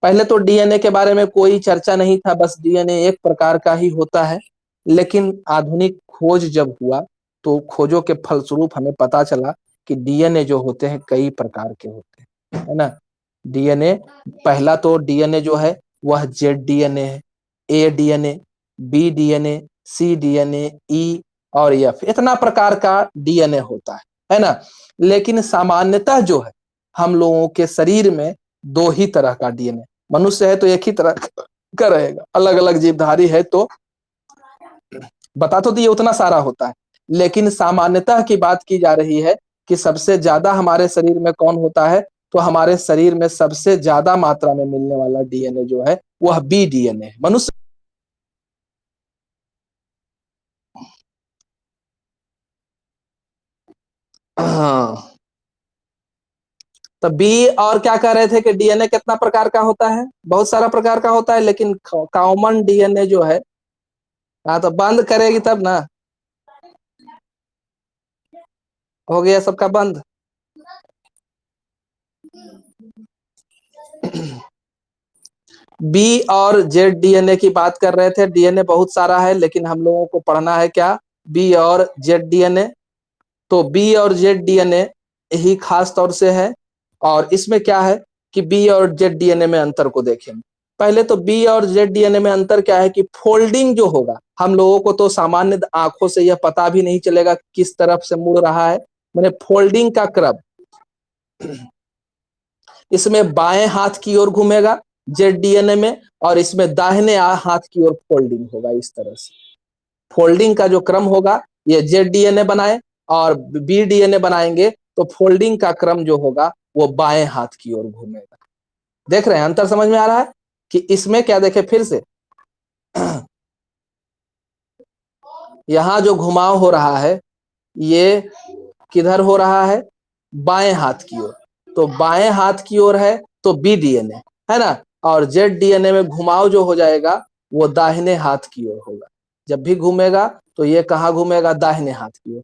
पहले तो डीएनए के बारे में कोई चर्चा नहीं था, बस डीएनए एक प्रकार का ही होता है। लेकिन आधुनिक खोज जब हुआ, तो खोजों के फलस्वरूप हमें पता चला कि डीएनए जो होते हैं कई प्रकार के होते हैं, है ना। डीएनए, पहला तो डीएनए जो है वह जेड डीएनए है, ए डीएनए, बी डीएनए, सी डीएनए, ई और एफ, इतना प्रकार का डीएनए होता है ना। लेकिन सामान्यतः जो है, हम लोगों के शरीर में दो ही तरह का डीएनए, मनुष्य है तो एक ही तरह का रहेगा, अलग अलग जीवधारी है तो बता तो दिए उतना सारा होता है। लेकिन सामान्यतः की बात की जा रही है कि सबसे ज्यादा हमारे शरीर में कौन होता है, तो हमारे शरीर में सबसे ज्यादा मात्रा में मिलने वाला डीएनए जो है वह बी डीएनए है। मनुष्य हाँ, तो बी और क्या कह रहे थे कि डीएनए कितना प्रकार का होता है, बहुत सारा प्रकार का होता है, लेकिन कॉमन डीएनए जो है। हाँ, तो बंद करेगी तब ना। हो गया सबका बंद। बी और जेड डीएनए की बात कर रहे थे। डीएनए बहुत सारा है, लेकिन हम लोगों को पढ़ना है क्या, बी और जेड डीएनए। तो बी और जेड डीएनए ही खास तौर से है। और इसमें क्या है कि बी और जेड डीएनए में अंतर को देखेंगे। पहले तो बी और जेड डीएनए में अंतर क्या है कि फोल्डिंग जो होगा, हम लोगों को तो सामान्य आंखों से यह पता भी नहीं चलेगा किस तरफ से मुड़ रहा है, मैंने फोल्डिंग का क्रम। इसमें बाएं हाथ की ओर घूमेगा जेड डीएनए में, और इसमें दाहिने हाथ की ओर फोल्डिंग होगा। इस तरह से फोल्डिंग का जो क्रम होगा, ये जेड डीएनए बनाए और बी डीएनए बनाएंगे, तो फोल्डिंग का क्रम जो होगा वो बाएं हाथ की ओर घूमेगा। देख रहे हैं अंतर, समझ में आ रहा है कि इसमें क्या देखे फिर से। यहां जो घुमाव हो रहा है ये किधर हो रहा है, बाएं हाथ की ओर। तो बाएं हाथ की ओर है तो बी डीएनए है ना, और जेड डीएनए में घुमाव जो हो जाएगा वो दाहिने हाथ की ओर होगा। जब भी घूमेगा तो ये कहाँ घूमेगा, दाहिने हाथ की ओर।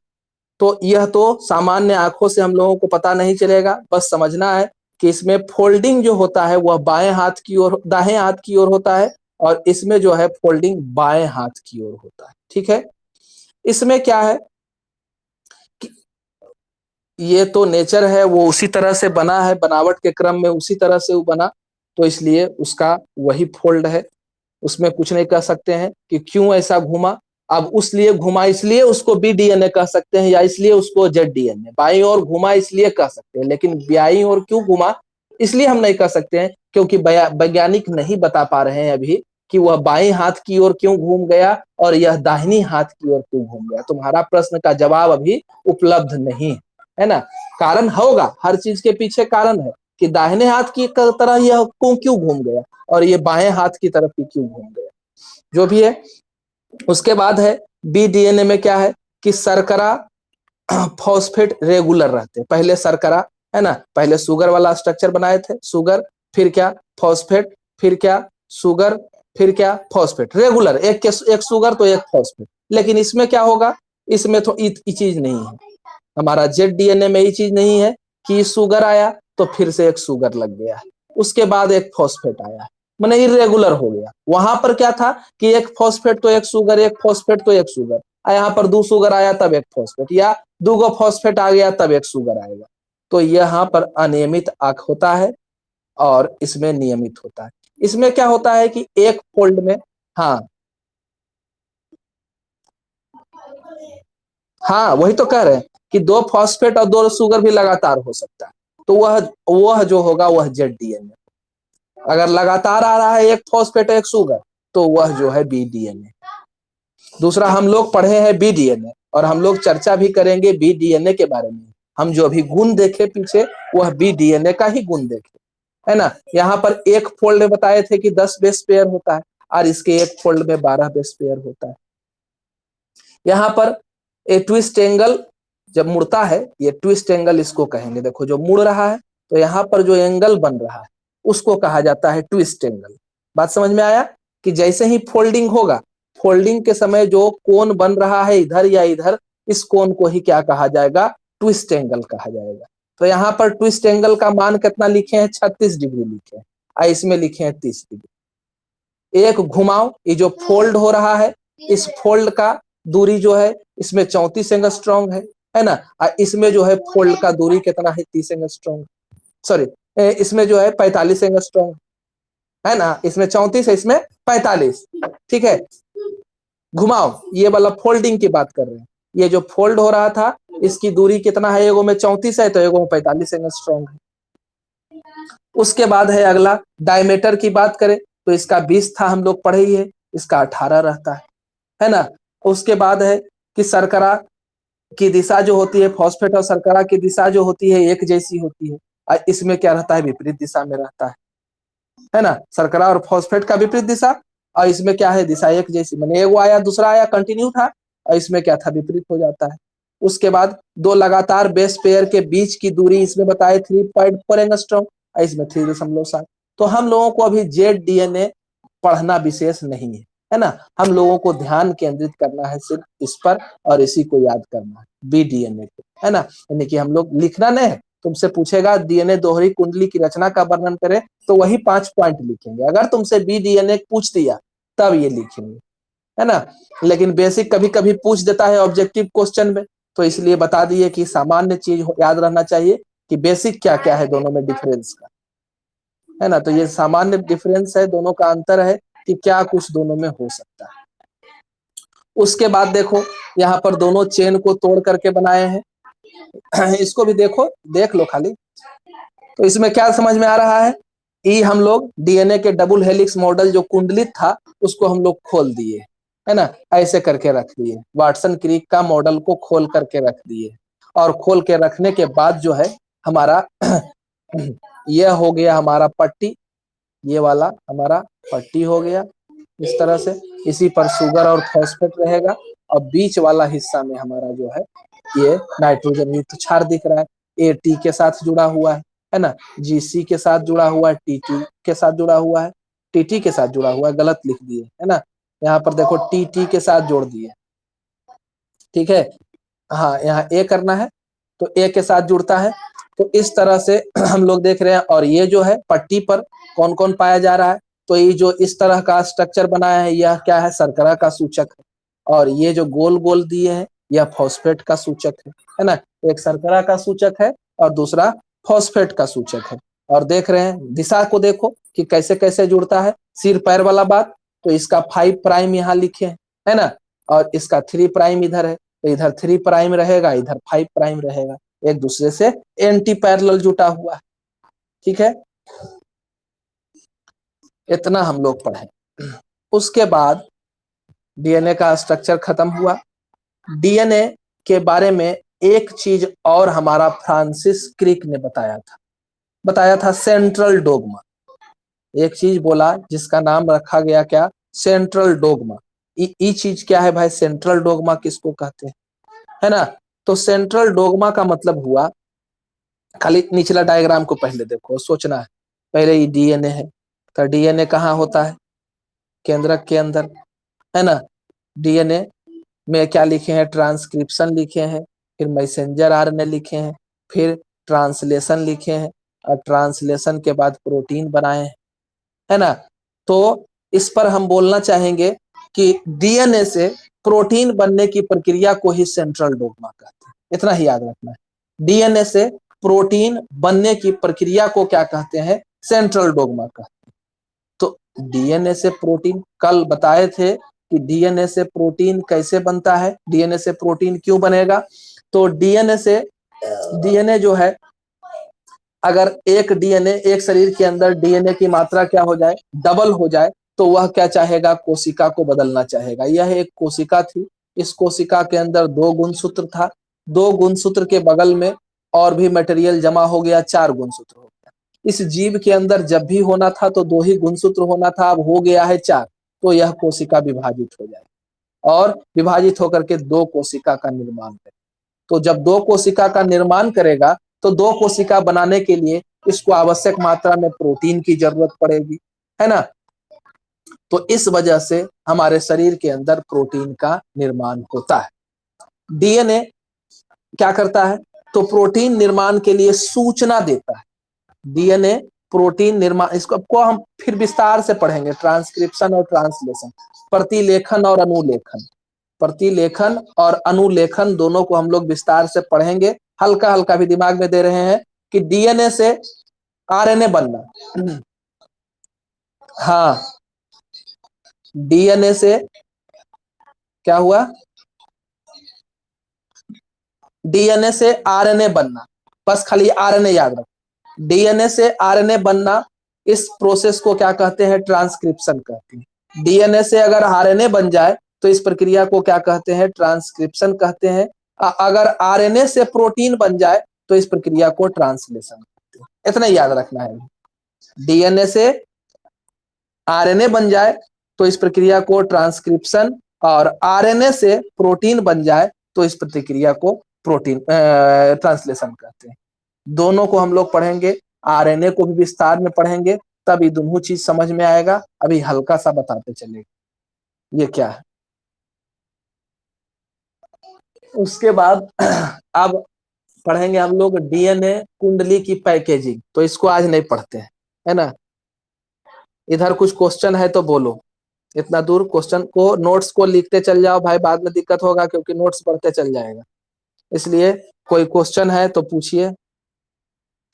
तो यह तो सामान्य आंखों से हम लोगों को पता नहीं चलेगा, बस समझना है कि इसमें फोल्डिंग जो होता है वह बाएं हाथ की ओर, दाएं हाथ की ओर होता है, और इसमें जो है फोल्डिंग बाएं हाथ की ओर होता है। ठीक है, इसमें क्या है कि ये तो नेचर है, वो उसी तरह से बना है, बनावट के क्रम में उसी तरह से वो बना, तो इसलिए उसका वही फोल्ड है। उसमें कुछ नहीं कह सकते हैं कि क्यों ऐसा घुमा। अब उसलिए घुमा इसलिए उसको बी डीएनए कह सकते हैं, या इसलिए उसको जेड डीएनए। बाईं ओर घुमा इसलिए कह सकते हैं, लेकिन बाईं ओर क्यों घुमा इसलिए हम नहीं कह सकते हैं, क्योंकि वैज्ञानिक नहीं बता पा रहे हैं अभी कि वह बाईं हाथ की ओर क्यों घूम गया और यह दाहिनी हाथ की ओर क्यों घूम गया। तुम्हारा प्रश्न का जवाब अभी उपलब्ध नहीं है ना। कारण होगा, हर चीज के पीछे कारण है कि दाहिने हाथ की तरह यह क्यों घूम गया और ये बाएं हाथ की तरफ ही क्यों घूम गया, जो भी है। उसके बाद है बी डीएनए में क्या है कि शर्करा फॉस्फेट रेगुलर रहते हैं। पहले शर्करा है ना, पहले शुगर वाला स्ट्रक्चर बनाए थे, शुगर, फिर क्या फॉस्फेट, फिर क्या शुगर, फिर क्या फॉस्फेट, रेगुलर, एक शुगर तो एक फॉस्फेट। लेकिन इसमें क्या होगा, इसमें तो ये चीज नहीं है, हमारा जेड डीएनए में ये चीज नहीं है कि शुगर आया तो फिर से एक शुगर लग गया, उसके बाद एक फॉस्फेट आया, मैंने इरेगुलर हो गया। वहां पर क्या था कि एक फॉस्फेट तो एक शुगर, एक फॉस्फेट तो एक शुगर, यहाँ पर दो शुगर आया तब एक फॉस्फेट, या दो गो फॉस्फेट आ गया तब एक शुगर आएगा। तो यहाँ पर अनियमित आंख होता है और इसमें नियमित होता है। इसमें क्या होता है कि एक फोल्ड में, हाँ हाँ वही तो कह रहे हैं कि दो फॉस्फेट और दो शुगर भी लगातार हो सकता है, तो वह जो होगा वह जेड डीएनए। अगर लगातार आ रहा है एक फॉस्फेट एक शुगर, तो वह जो है बी डीएनए। दूसरा हम लोग पढ़े हैं बी डीएनए, और हम लोग चर्चा भी करेंगे बी डीएनए के बारे में। हम जो अभी गुण देखे पीछे वह बी डीएनए का ही गुण देखे, है ना। यहाँ पर एक फोल्ड में बताए थे कि 10 बेस पेयर होता है, और इसके एक फोल्ड में 12 बेस पेयर होता है। यहाँ पर ए ट्विस्ट एंगल जब मुड़ता है, ये ट्विस्ट एंगल इसको कहेंगे। देखो जो मुड़ रहा है तो यहाँ पर जो एंगल बन रहा है उसको कहा जाता है ट्विस्ट एंगल। बात समझ में आया कि जैसे ही फोल्डिंग होगा, फोल्डिंग के समय जो कोण बन रहा है इधर या इधर, इस कोण को ही क्या कहा जाएगा, ट्विस्ट एंगल कहा जाएगा। तो यहाँ पर ट्विस्ट एंगल का मान कितना लिखे हैं, 36 डिग्री लिखे हैं, और इसमें लिखे हैं 30 डिग्री। एक घुमाव, ये जो फोल्ड हो रहा है, इस फोल्ड का दूरी जो है इसमें 34 एंगस्ट्रॉन्ग है ना, और इसमें जो है फोल्ड का दूरी कितना है, 30 एंगस्ट्रॉन्ग, सॉरी इसमें जो है 45 एंगस्ट्रॉन्ग है ना, इसमें 34 है, इसमें 45। ठीक है, घुमाओ, ये वाला फोल्डिंग की बात कर रहे हैं। ये जो फोल्ड हो रहा था इसकी दूरी कितना है, एगो में 34 है तो एगो में 45 एंगस्ट्रॉन्ग है। उसके बाद है अगला डायमीटर की बात करें तो इसका 20 था, हम लोग पढ़े ही है, इसका 18 रहता है ना। उसके बाद है कि शर्करा की दिशा जो होती है, फॉस्फेट और शर्करा की दिशा जो होती है एक जैसी होती है, और इसमें क्या रहता है, विपरीत दिशा में रहता है ना। शर्करा और फॉस्फेट का विपरीत दिशा, और इसमें क्या है, दिशा एक जैसी, मैंने एगो आया दूसरा आया कंटिन्यू था, और इसमें क्या था, विपरीत हो जाता है। उसके बाद दो लगातार बेस पेयर के बीच की दूरी इसमें बताए 3.4 एंगस्ट्रॉम, इसमें 3.7। तो हम लोगों को अभी जेड डीएनए पढ़ना विशेष नहीं है ना, हम लोगों को ध्यान केंद्रित करना है सिर्फ इस पर, और इसी को याद करना है, बी डीएनए को, है ना। यानी कि हम लोग लिखना नहीं है, तुमसे पूछेगा डीएनए दोहरी कुंडली की रचना का वर्णन करें, तो वही 5 पॉइंट लिखेंगे। अगर तुमसे बी डीएनए पूछ दिया तब ये लिखेंगे, है ना। लेकिन बेसिक कभी कभी पूछ देता है ऑब्जेक्टिव क्वेश्चन में, तो इसलिए बता दिए कि सामान्य चीज याद रहना चाहिए कि बेसिक क्या क्या है दोनों में डिफरेंस का, है ना। तो ये सामान्य डिफरेंस है, दोनों का अंतर है कि क्या कुछ दोनों में हो सकता है। उसके बाद देखो यहाँ पर दोनों चेन को तोड़ करके बनाए हैं इसको भी देखो, देख लो खाली। तो इसमें क्या समझ में आ रहा है, ई हम लोग डीएनए के डबल हेलिक्स मॉडल जो कुंडलित था उसको हम लोग खोल दिए, है ना, ऐसे करके रख दिए, वाटसन क्रिक का मॉडल को खोल करके रख दिए। और खोल के रखने के बाद जो है हमारा यह हो गया हमारा पट्टी, ये वाला हमारा पट्टी हो गया इस तरह से। इसी पर शुगर और फॉस्फेट रहेगा, और बीच वाला हिस्सा में हमारा जो है ये नाइट्रोजन युक्त क्षार दिख रहा है, ए टी के साथ जुड़ा हुआ है ना, जी सी के साथ जुड़ा हुआ है, टी टी के साथ जुड़ा हुआ है, टी टी के साथ जुड़ा हुआ है, गलत लिख दिए, है ना। यहाँ पर देखो टी टी के साथ जोड़ दिए, ठीक है। हाँ यहाँ ए करना है तो ए के साथ जुड़ता है। तो इस तरह से हम लोग देख रहे हैं। और ये जो है पट्टी पर कौन कौन पाया जा रहा है, तो ये जो इस तरह का स्ट्रक्चर बनाया है यह क्या है, शर्करा का सूचक है। और ये जो गोल गोल दिए हैं यह फॉस्फेट का सूचक है ना। एक शर्करा का सूचक है और दूसरा फॉस्फेट का सूचक है। और देख रहे हैं दिशा को देखो कि कैसे कैसे जुड़ता है, सिर पैर वाला बात, तो इसका 5 प्राइम यहाँ लिखे है ना, और इसका 3 प्राइम इधर है, तो इधर 3 प्राइम रहेगा, इधर 5 प्राइम रहेगा, एक दूसरे से एंटी पैरेलल जुटा हुआ है, ठीक है। इतना हम लोग पढ़े। उसके बाद डीएनए का स्ट्रक्चर खत्म हुआ। डीएनए के बारे में एक चीज और हमारा फ्रांसिस क्रिक ने बताया था सेंट्रल डोगमा। एक चीज बोला जिसका नाम रखा गया क्या, सेंट्रल डोगमा। ये चीज क्या है भाई, सेंट्रल डोगमा किसको कहते हैं, है ना। तो सेंट्रल डोगमा का मतलब हुआ, खाली निचला डायग्राम को पहले देखो, सोचना है। पहले ये डीएनए है, तो डीएनए कहाँ होता है, केंद्रक के अंदर, है ना। डीएनए में क्या लिखे हैं, ट्रांसक्रिप्शन लिखे हैं, फिर मैसेंजर आरएनए लिखे हैं, फिर ट्रांसलेशन लिखे हैं, और ट्रांसलेशन के बाद प्रोटीन बनाए हैं, है ना। तो इस पर हम बोलना चाहेंगे कि डीएनए से प्रोटीन बनने की प्रक्रिया को ही सेंट्रल डोगमा कहते हैं, इतना ही याद रखना है। डीएनए से प्रोटीन बनने की प्रक्रिया को क्या कहते हैं, सेंट्रल डोगमा कहते हैं। तो डीएनए से प्रोटीन, कल बताए थे कि डीएनए से प्रोटीन कैसे बनता है, डीएनए से प्रोटीन क्यों बनेगा। तो डीएनए जो है, अगर एक शरीर के अंदर डीएनए की मात्रा क्या हो जाए, डबल हो जाए, तो वह क्या चाहेगा, कोशिका को बदलना चाहेगा। यह एक कोशिका थी, इस कोशिका के अंदर 2 गुणसूत्र था, 2 गुणसूत्र के बगल में और भी मटेरियल जमा हो गया, 4 गुणसूत्र हो गया। इस जीव के अंदर जब भी होना था तो 2 ही गुणसूत्र होना था, अब हो गया है 4, तो यह कोशिका विभाजित हो जाएगी और विभाजित होकर के 2 कोशिका का निर्माण करेगा। तो जब 2 कोशिका का निर्माण करेगा तो 2 कोशिका बनाने के लिए इसको आवश्यक मात्रा में प्रोटीन की जरूरत पड़ेगी, है ना। तो इस वजह से हमारे शरीर के अंदर प्रोटीन का निर्माण होता है। डीएनए क्या करता है, तो प्रोटीन निर्माण के लिए सूचना देता है। डीएनए प्रोटीन निर्माण, इसको आपको हम फिर विस्तार से पढ़ेंगे, ट्रांसक्रिप्शन और ट्रांसलेशन, प्रतिलेखन और अनुलेखन। प्रतिलेखन और अनुलेखन दोनों को हम लोग विस्तार से पढ़ेंगे। हल्का हल्का भी दिमाग में दे रहे हैं कि डीएनए से आरएनए बनना, हाँ डीएनए से क्या हुआ, डीएनए से आरएनए बनना, बस खाली आरएनए याद रखो। डीएनए से आरएनए बनना, इस प्रोसेस को क्या कहते हैं, ट्रांसक्रिप्शन कहते हैं। डीएनए से अगर आरएनए बन जाए तो इस प्रक्रिया को क्या कहते हैं, ट्रांसक्रिप्शन कहते हैं। अगर आरएनए से प्रोटीन बन जाए तो इस प्रक्रिया को ट्रांसलेशन कहते हैं। इतना याद रखना है। डीएनए से आरएनए बन जाए तो इस प्रक्रिया को ट्रांसक्रिप्शन, और आरएनए से प्रोटीन बन जाए तो इस प्रतिक्रिया को प्रोटीन ट्रांसलेशन कहते हैं। दोनों को हम लोग पढ़ेंगे, आरएनए को भी विस्तार में पढ़ेंगे, तब ये दोनों चीज समझ में आएगा। अभी हल्का सा बताते चलेगा ये क्या है। उसके बाद अब पढ़ेंगे हम लोग डीएनए कुंडली की पैकेजिंग, तो इसको आज नहीं पढ़ते हैं, है ना। इधर कुछ क्वेश्चन है तो बोलो। इतना दूर क्वेश्चन को, नोट्स को लिखते चल जाओ भाई, बाद में दिक्कत होगा क्योंकि नोट्स पढ़ते चल जाएगा। इसलिए कोई क्वेश्चन है तो पूछिए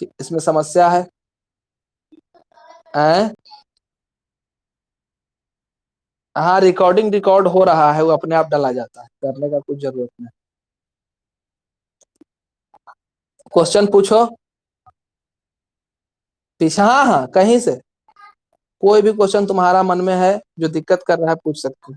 कि इसमें समस्या है। हैं? हाँ, रिकॉर्डिंग रिकॉर्ड हो रहा है, वो अपने आप डाला जाता है, करने का कुछ जरूरत नहीं। क्वेश्चन पूछो। पीछे, हाँ हाँ, कहीं से कोई भी क्वेश्चन तुम्हारा मन में है जो दिक्कत कर रहा है पूछ सकते हो।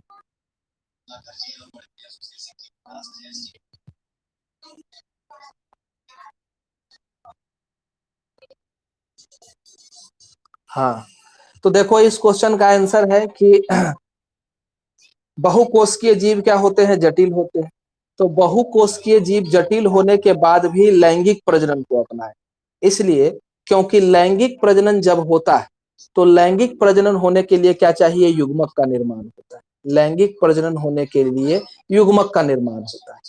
हाँ, तो देखो इस क्वेश्चन का आंसर है कि बहुकोशिकीय जीव क्या होते हैं? जटिल होते हैं। तो बहुकोशिकीय जीव जटिल होने के बाद भी लैंगिक प्रजनन को अपनाए, इसलिए क्योंकि लैंगिक प्रजनन जब होता है तो लैंगिक प्रजनन होने के लिए क्या चाहिए? युग्मक का निर्माण होता है। लैंगिक प्रजनन होने के लिए युग्मक का निर्माण होता है।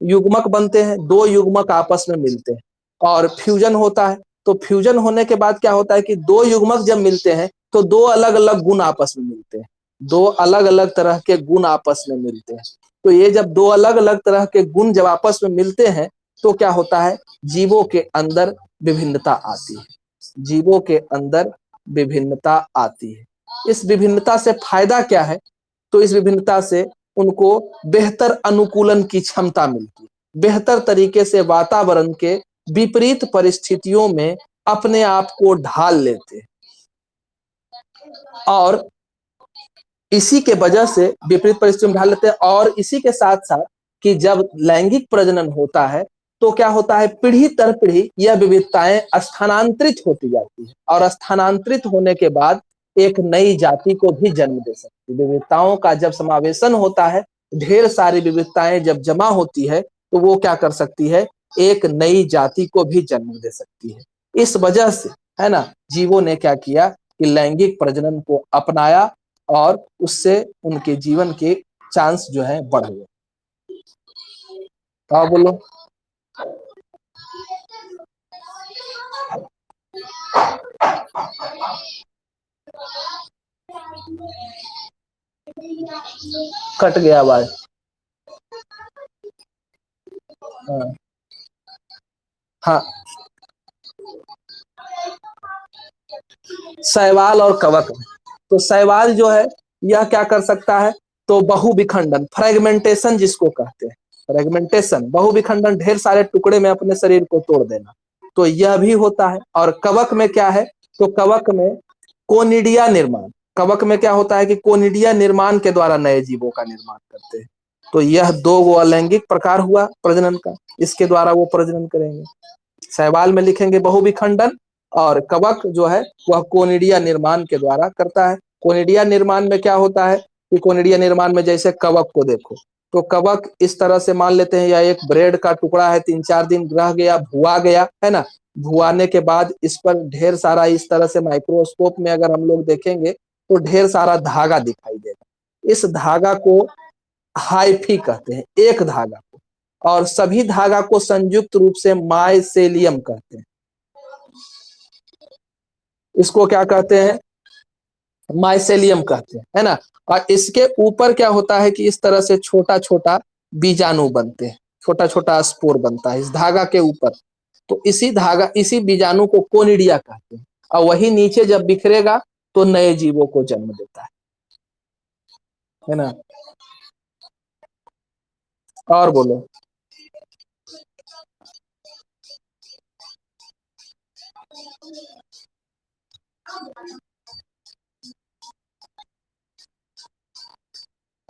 युग्मक बनते हैं, दो युग्मक आपस में मिलते हैं और फ्यूजन होता है। तो फ्यूजन होने के बाद क्या होता है कि दो युग्मक जब मिलते हैं तो दो अलग अलग गुण आपस में मिलते हैं। दो अलग अलग तरह के गुण आपस में मिलते हैं। तो ये जब दो अलग अलग तरह के गुण जब आपस में मिलते हैं तो क्या होता है? जीवों के अंदर विभिन्नता आती है। जीवों के अंदर विभिन्नता आती है। इस विभिन्नता से फायदा क्या है? तो इस विभिन्नता से उनको बेहतर अनुकूलन की क्षमता मिलती है, बेहतर तरीके से वातावरण के विपरीत परिस्थितियों में अपने आप को ढाल लेते हैं। और इसी के वजह से विपरीत परिस्थितियों में ढाल लेते हैं। और इसी के साथ साथ कि जब लैंगिक प्रजनन होता है तो क्या होता है? पीढ़ी दर पीढ़ी यह विविधताएं स्थानांतरित होती जाती है, और स्थानांतरित होने के बाद एक नई जाति को भी जन्म दे सकती है। विविधताओं का जब समावेशन होता है, ढेर सारी विविधताएं जब जमा होती है तो वो क्या कर सकती है? एक नई जाति को भी जन्म दे सकती है। इस वजह से, है ना, जीवों ने क्या किया कि लैंगिक प्रजनन को अपनाया और उससे उनके जीवन के चांस जो है बढ़ गए। हाँ बोलो। कट गया आवाज। हाँ हाँ, शैवाल और कवक में, तो शैवाल जो है यह क्या कर सकता है? तो बहुविखंडन, फ्रेगमेंटेशन जिसको कहते हैं, फ्रेगमेंटेशन, बहुविखंडन, ढेर सारे टुकड़े में अपने शरीर को तोड़ देना, तो यह भी होता है। और कवक में क्या है? तो कवक में कोनिडिया निर्माण, कवक में क्या होता है कि कोनिडिया निर्माण के द्वारा नए जीवों का निर्माण करते हैं। तो यह दो वो अलैंगिक प्रकार हुआ प्रजनन का, इसके द्वारा वो प्रजनन करेंगे। शैवाल में लिखेंगे बहुविखंडन, और कवक जो है वह कोनिडिया निर्माण के द्वारा करता है। कोनिडिया निर्माण में क्या होता है कि कोनिडिया निर्माण में जैसे कवक को देखो, तो कवक इस तरह से मान लेते हैं, या एक ब्रेड का टुकड़ा है, 3-4 दिन रह गया, भुआ गया, है ना। भुआने के बाद इस पर ढेर सारा, इस तरह से माइक्रोस्कोप में अगर हम लोग देखेंगे तो ढेर सारा धागा दिखाई देगा। इस धागा को हाइफी कहते हैं, एक धागा को। और सभी धागा को संयुक्त रूप से माइसेलियम कहते हैं। इसको क्या कहते हैं? माइसेलियम कहते हैं, है ना। और इसके ऊपर क्या होता है कि इस तरह से छोटा छोटा बीजाणु बनते हैं, छोटा छोटा स्पोर बनता है इस धागा के ऊपर। तो इसी धागा, इसी बीजाणु को कोनिडिया कहते हैं, और वही नीचे जब बिखरेगा तो नए जीवों को जन्म देता है ना। और बोलो।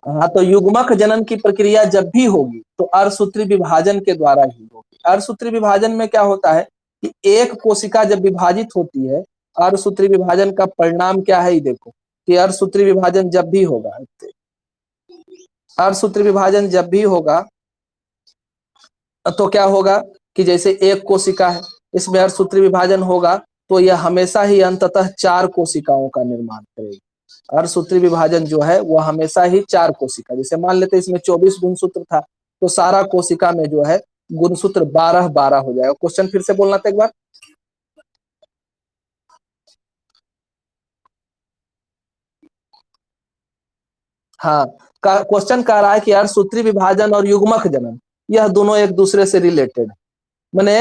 हाँ, तो युग्मक जनन की प्रक्रिया जब भी होगी तो अर्धसूत्री विभाजन के द्वारा ही होगी। अर्धसूत्री विभाजन में क्या होता है कि एक कोशिका जब विभाजित होती है, अर्धसूत्री विभाजन का परिणाम क्या है, ये देखो कि अर्धसूत्री विभाजन जब भी होगा, अर्धसूत्री विभाजन जब भी होगा तो क्या होगा कि जैसे एक कोशिका है, इसमें अर्धसूत्री विभाजन होगा तो यह हमेशा ही अंततः 4 कोशिकाओं का निर्माण करेगी। अर्धसूत्री विभाजन जो है वो हमेशा ही 4 कोशिका, जैसे मान लेते इसमें 24 गुणसूत्र था तो सारा कोशिका में जो है गुणसूत्र 12-12 हो जाएगा। क्वेश्चन फिर से बोलना था एक बार। हाँ, क्वेश्चन कह रहा है कि अर्धसूत्री विभाजन और युग्मक जनन यह दोनों एक दूसरे से रिलेटेड है। मैंने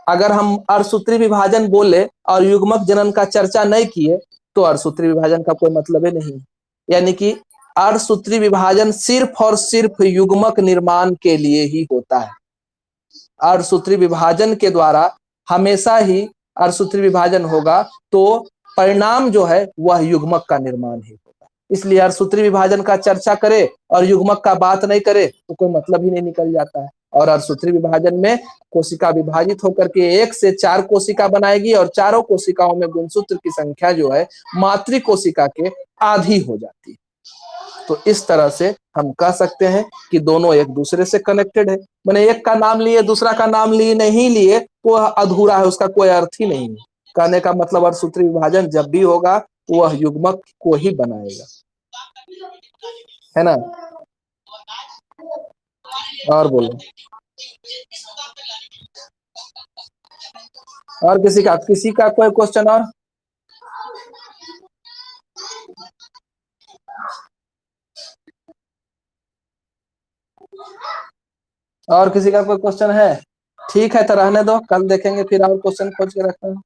अगर हम अर्धसूत्री विभाजन बोले और युग्मक जनन का चर्चा नहीं किए तो अर्धसूत्री विभाजन का कोई मतलब ही नहीं। यानी कि अर्धसूत्री विभाजन सिर्फ और सिर्फ युग्मक निर्माण के लिए ही होता है। अर्धसूत्री विभाजन के द्वारा हमेशा ही अर्धसूत्री विभाजन होगा तो परिणाम जो है वह युग्मक का निर्माण ही होगा। इसलिए अर्धसूत्री विभाजन का चर्चा करे और युग्मक का बात नहीं करे तो कोई मतलब ही नहीं निकल जाता है। और अर्धसूत्री विभाजन में कोशिका विभाजित होकर के 1 से 4 कोशिका बनाएगी और चारों कोशिकाओं में गुणसूत्र की संख्या जो है मातृ कोशिका के आधी हो जाती है। तो इस तरह से हम कह सकते हैं कि दोनों एक दूसरे से कनेक्टेड है। मैंने एक का नाम लिए दूसरा का नाम लिए नहीं लिए वो अधूरा है, उसका कोई अर्थ ही नहीं है। कहने का मतलब अर्धसूत्री विभाजन जब भी होगा वह युग्मक को ही बनाएगा, है ना। और बोलो, और किसी का कोई क्वेश्चन और किसी का कोई क्वेश्चन है? ठीक है तो रहने दो, कल देखेंगे फिर और क्वेश्चन खोज के रखते हैं।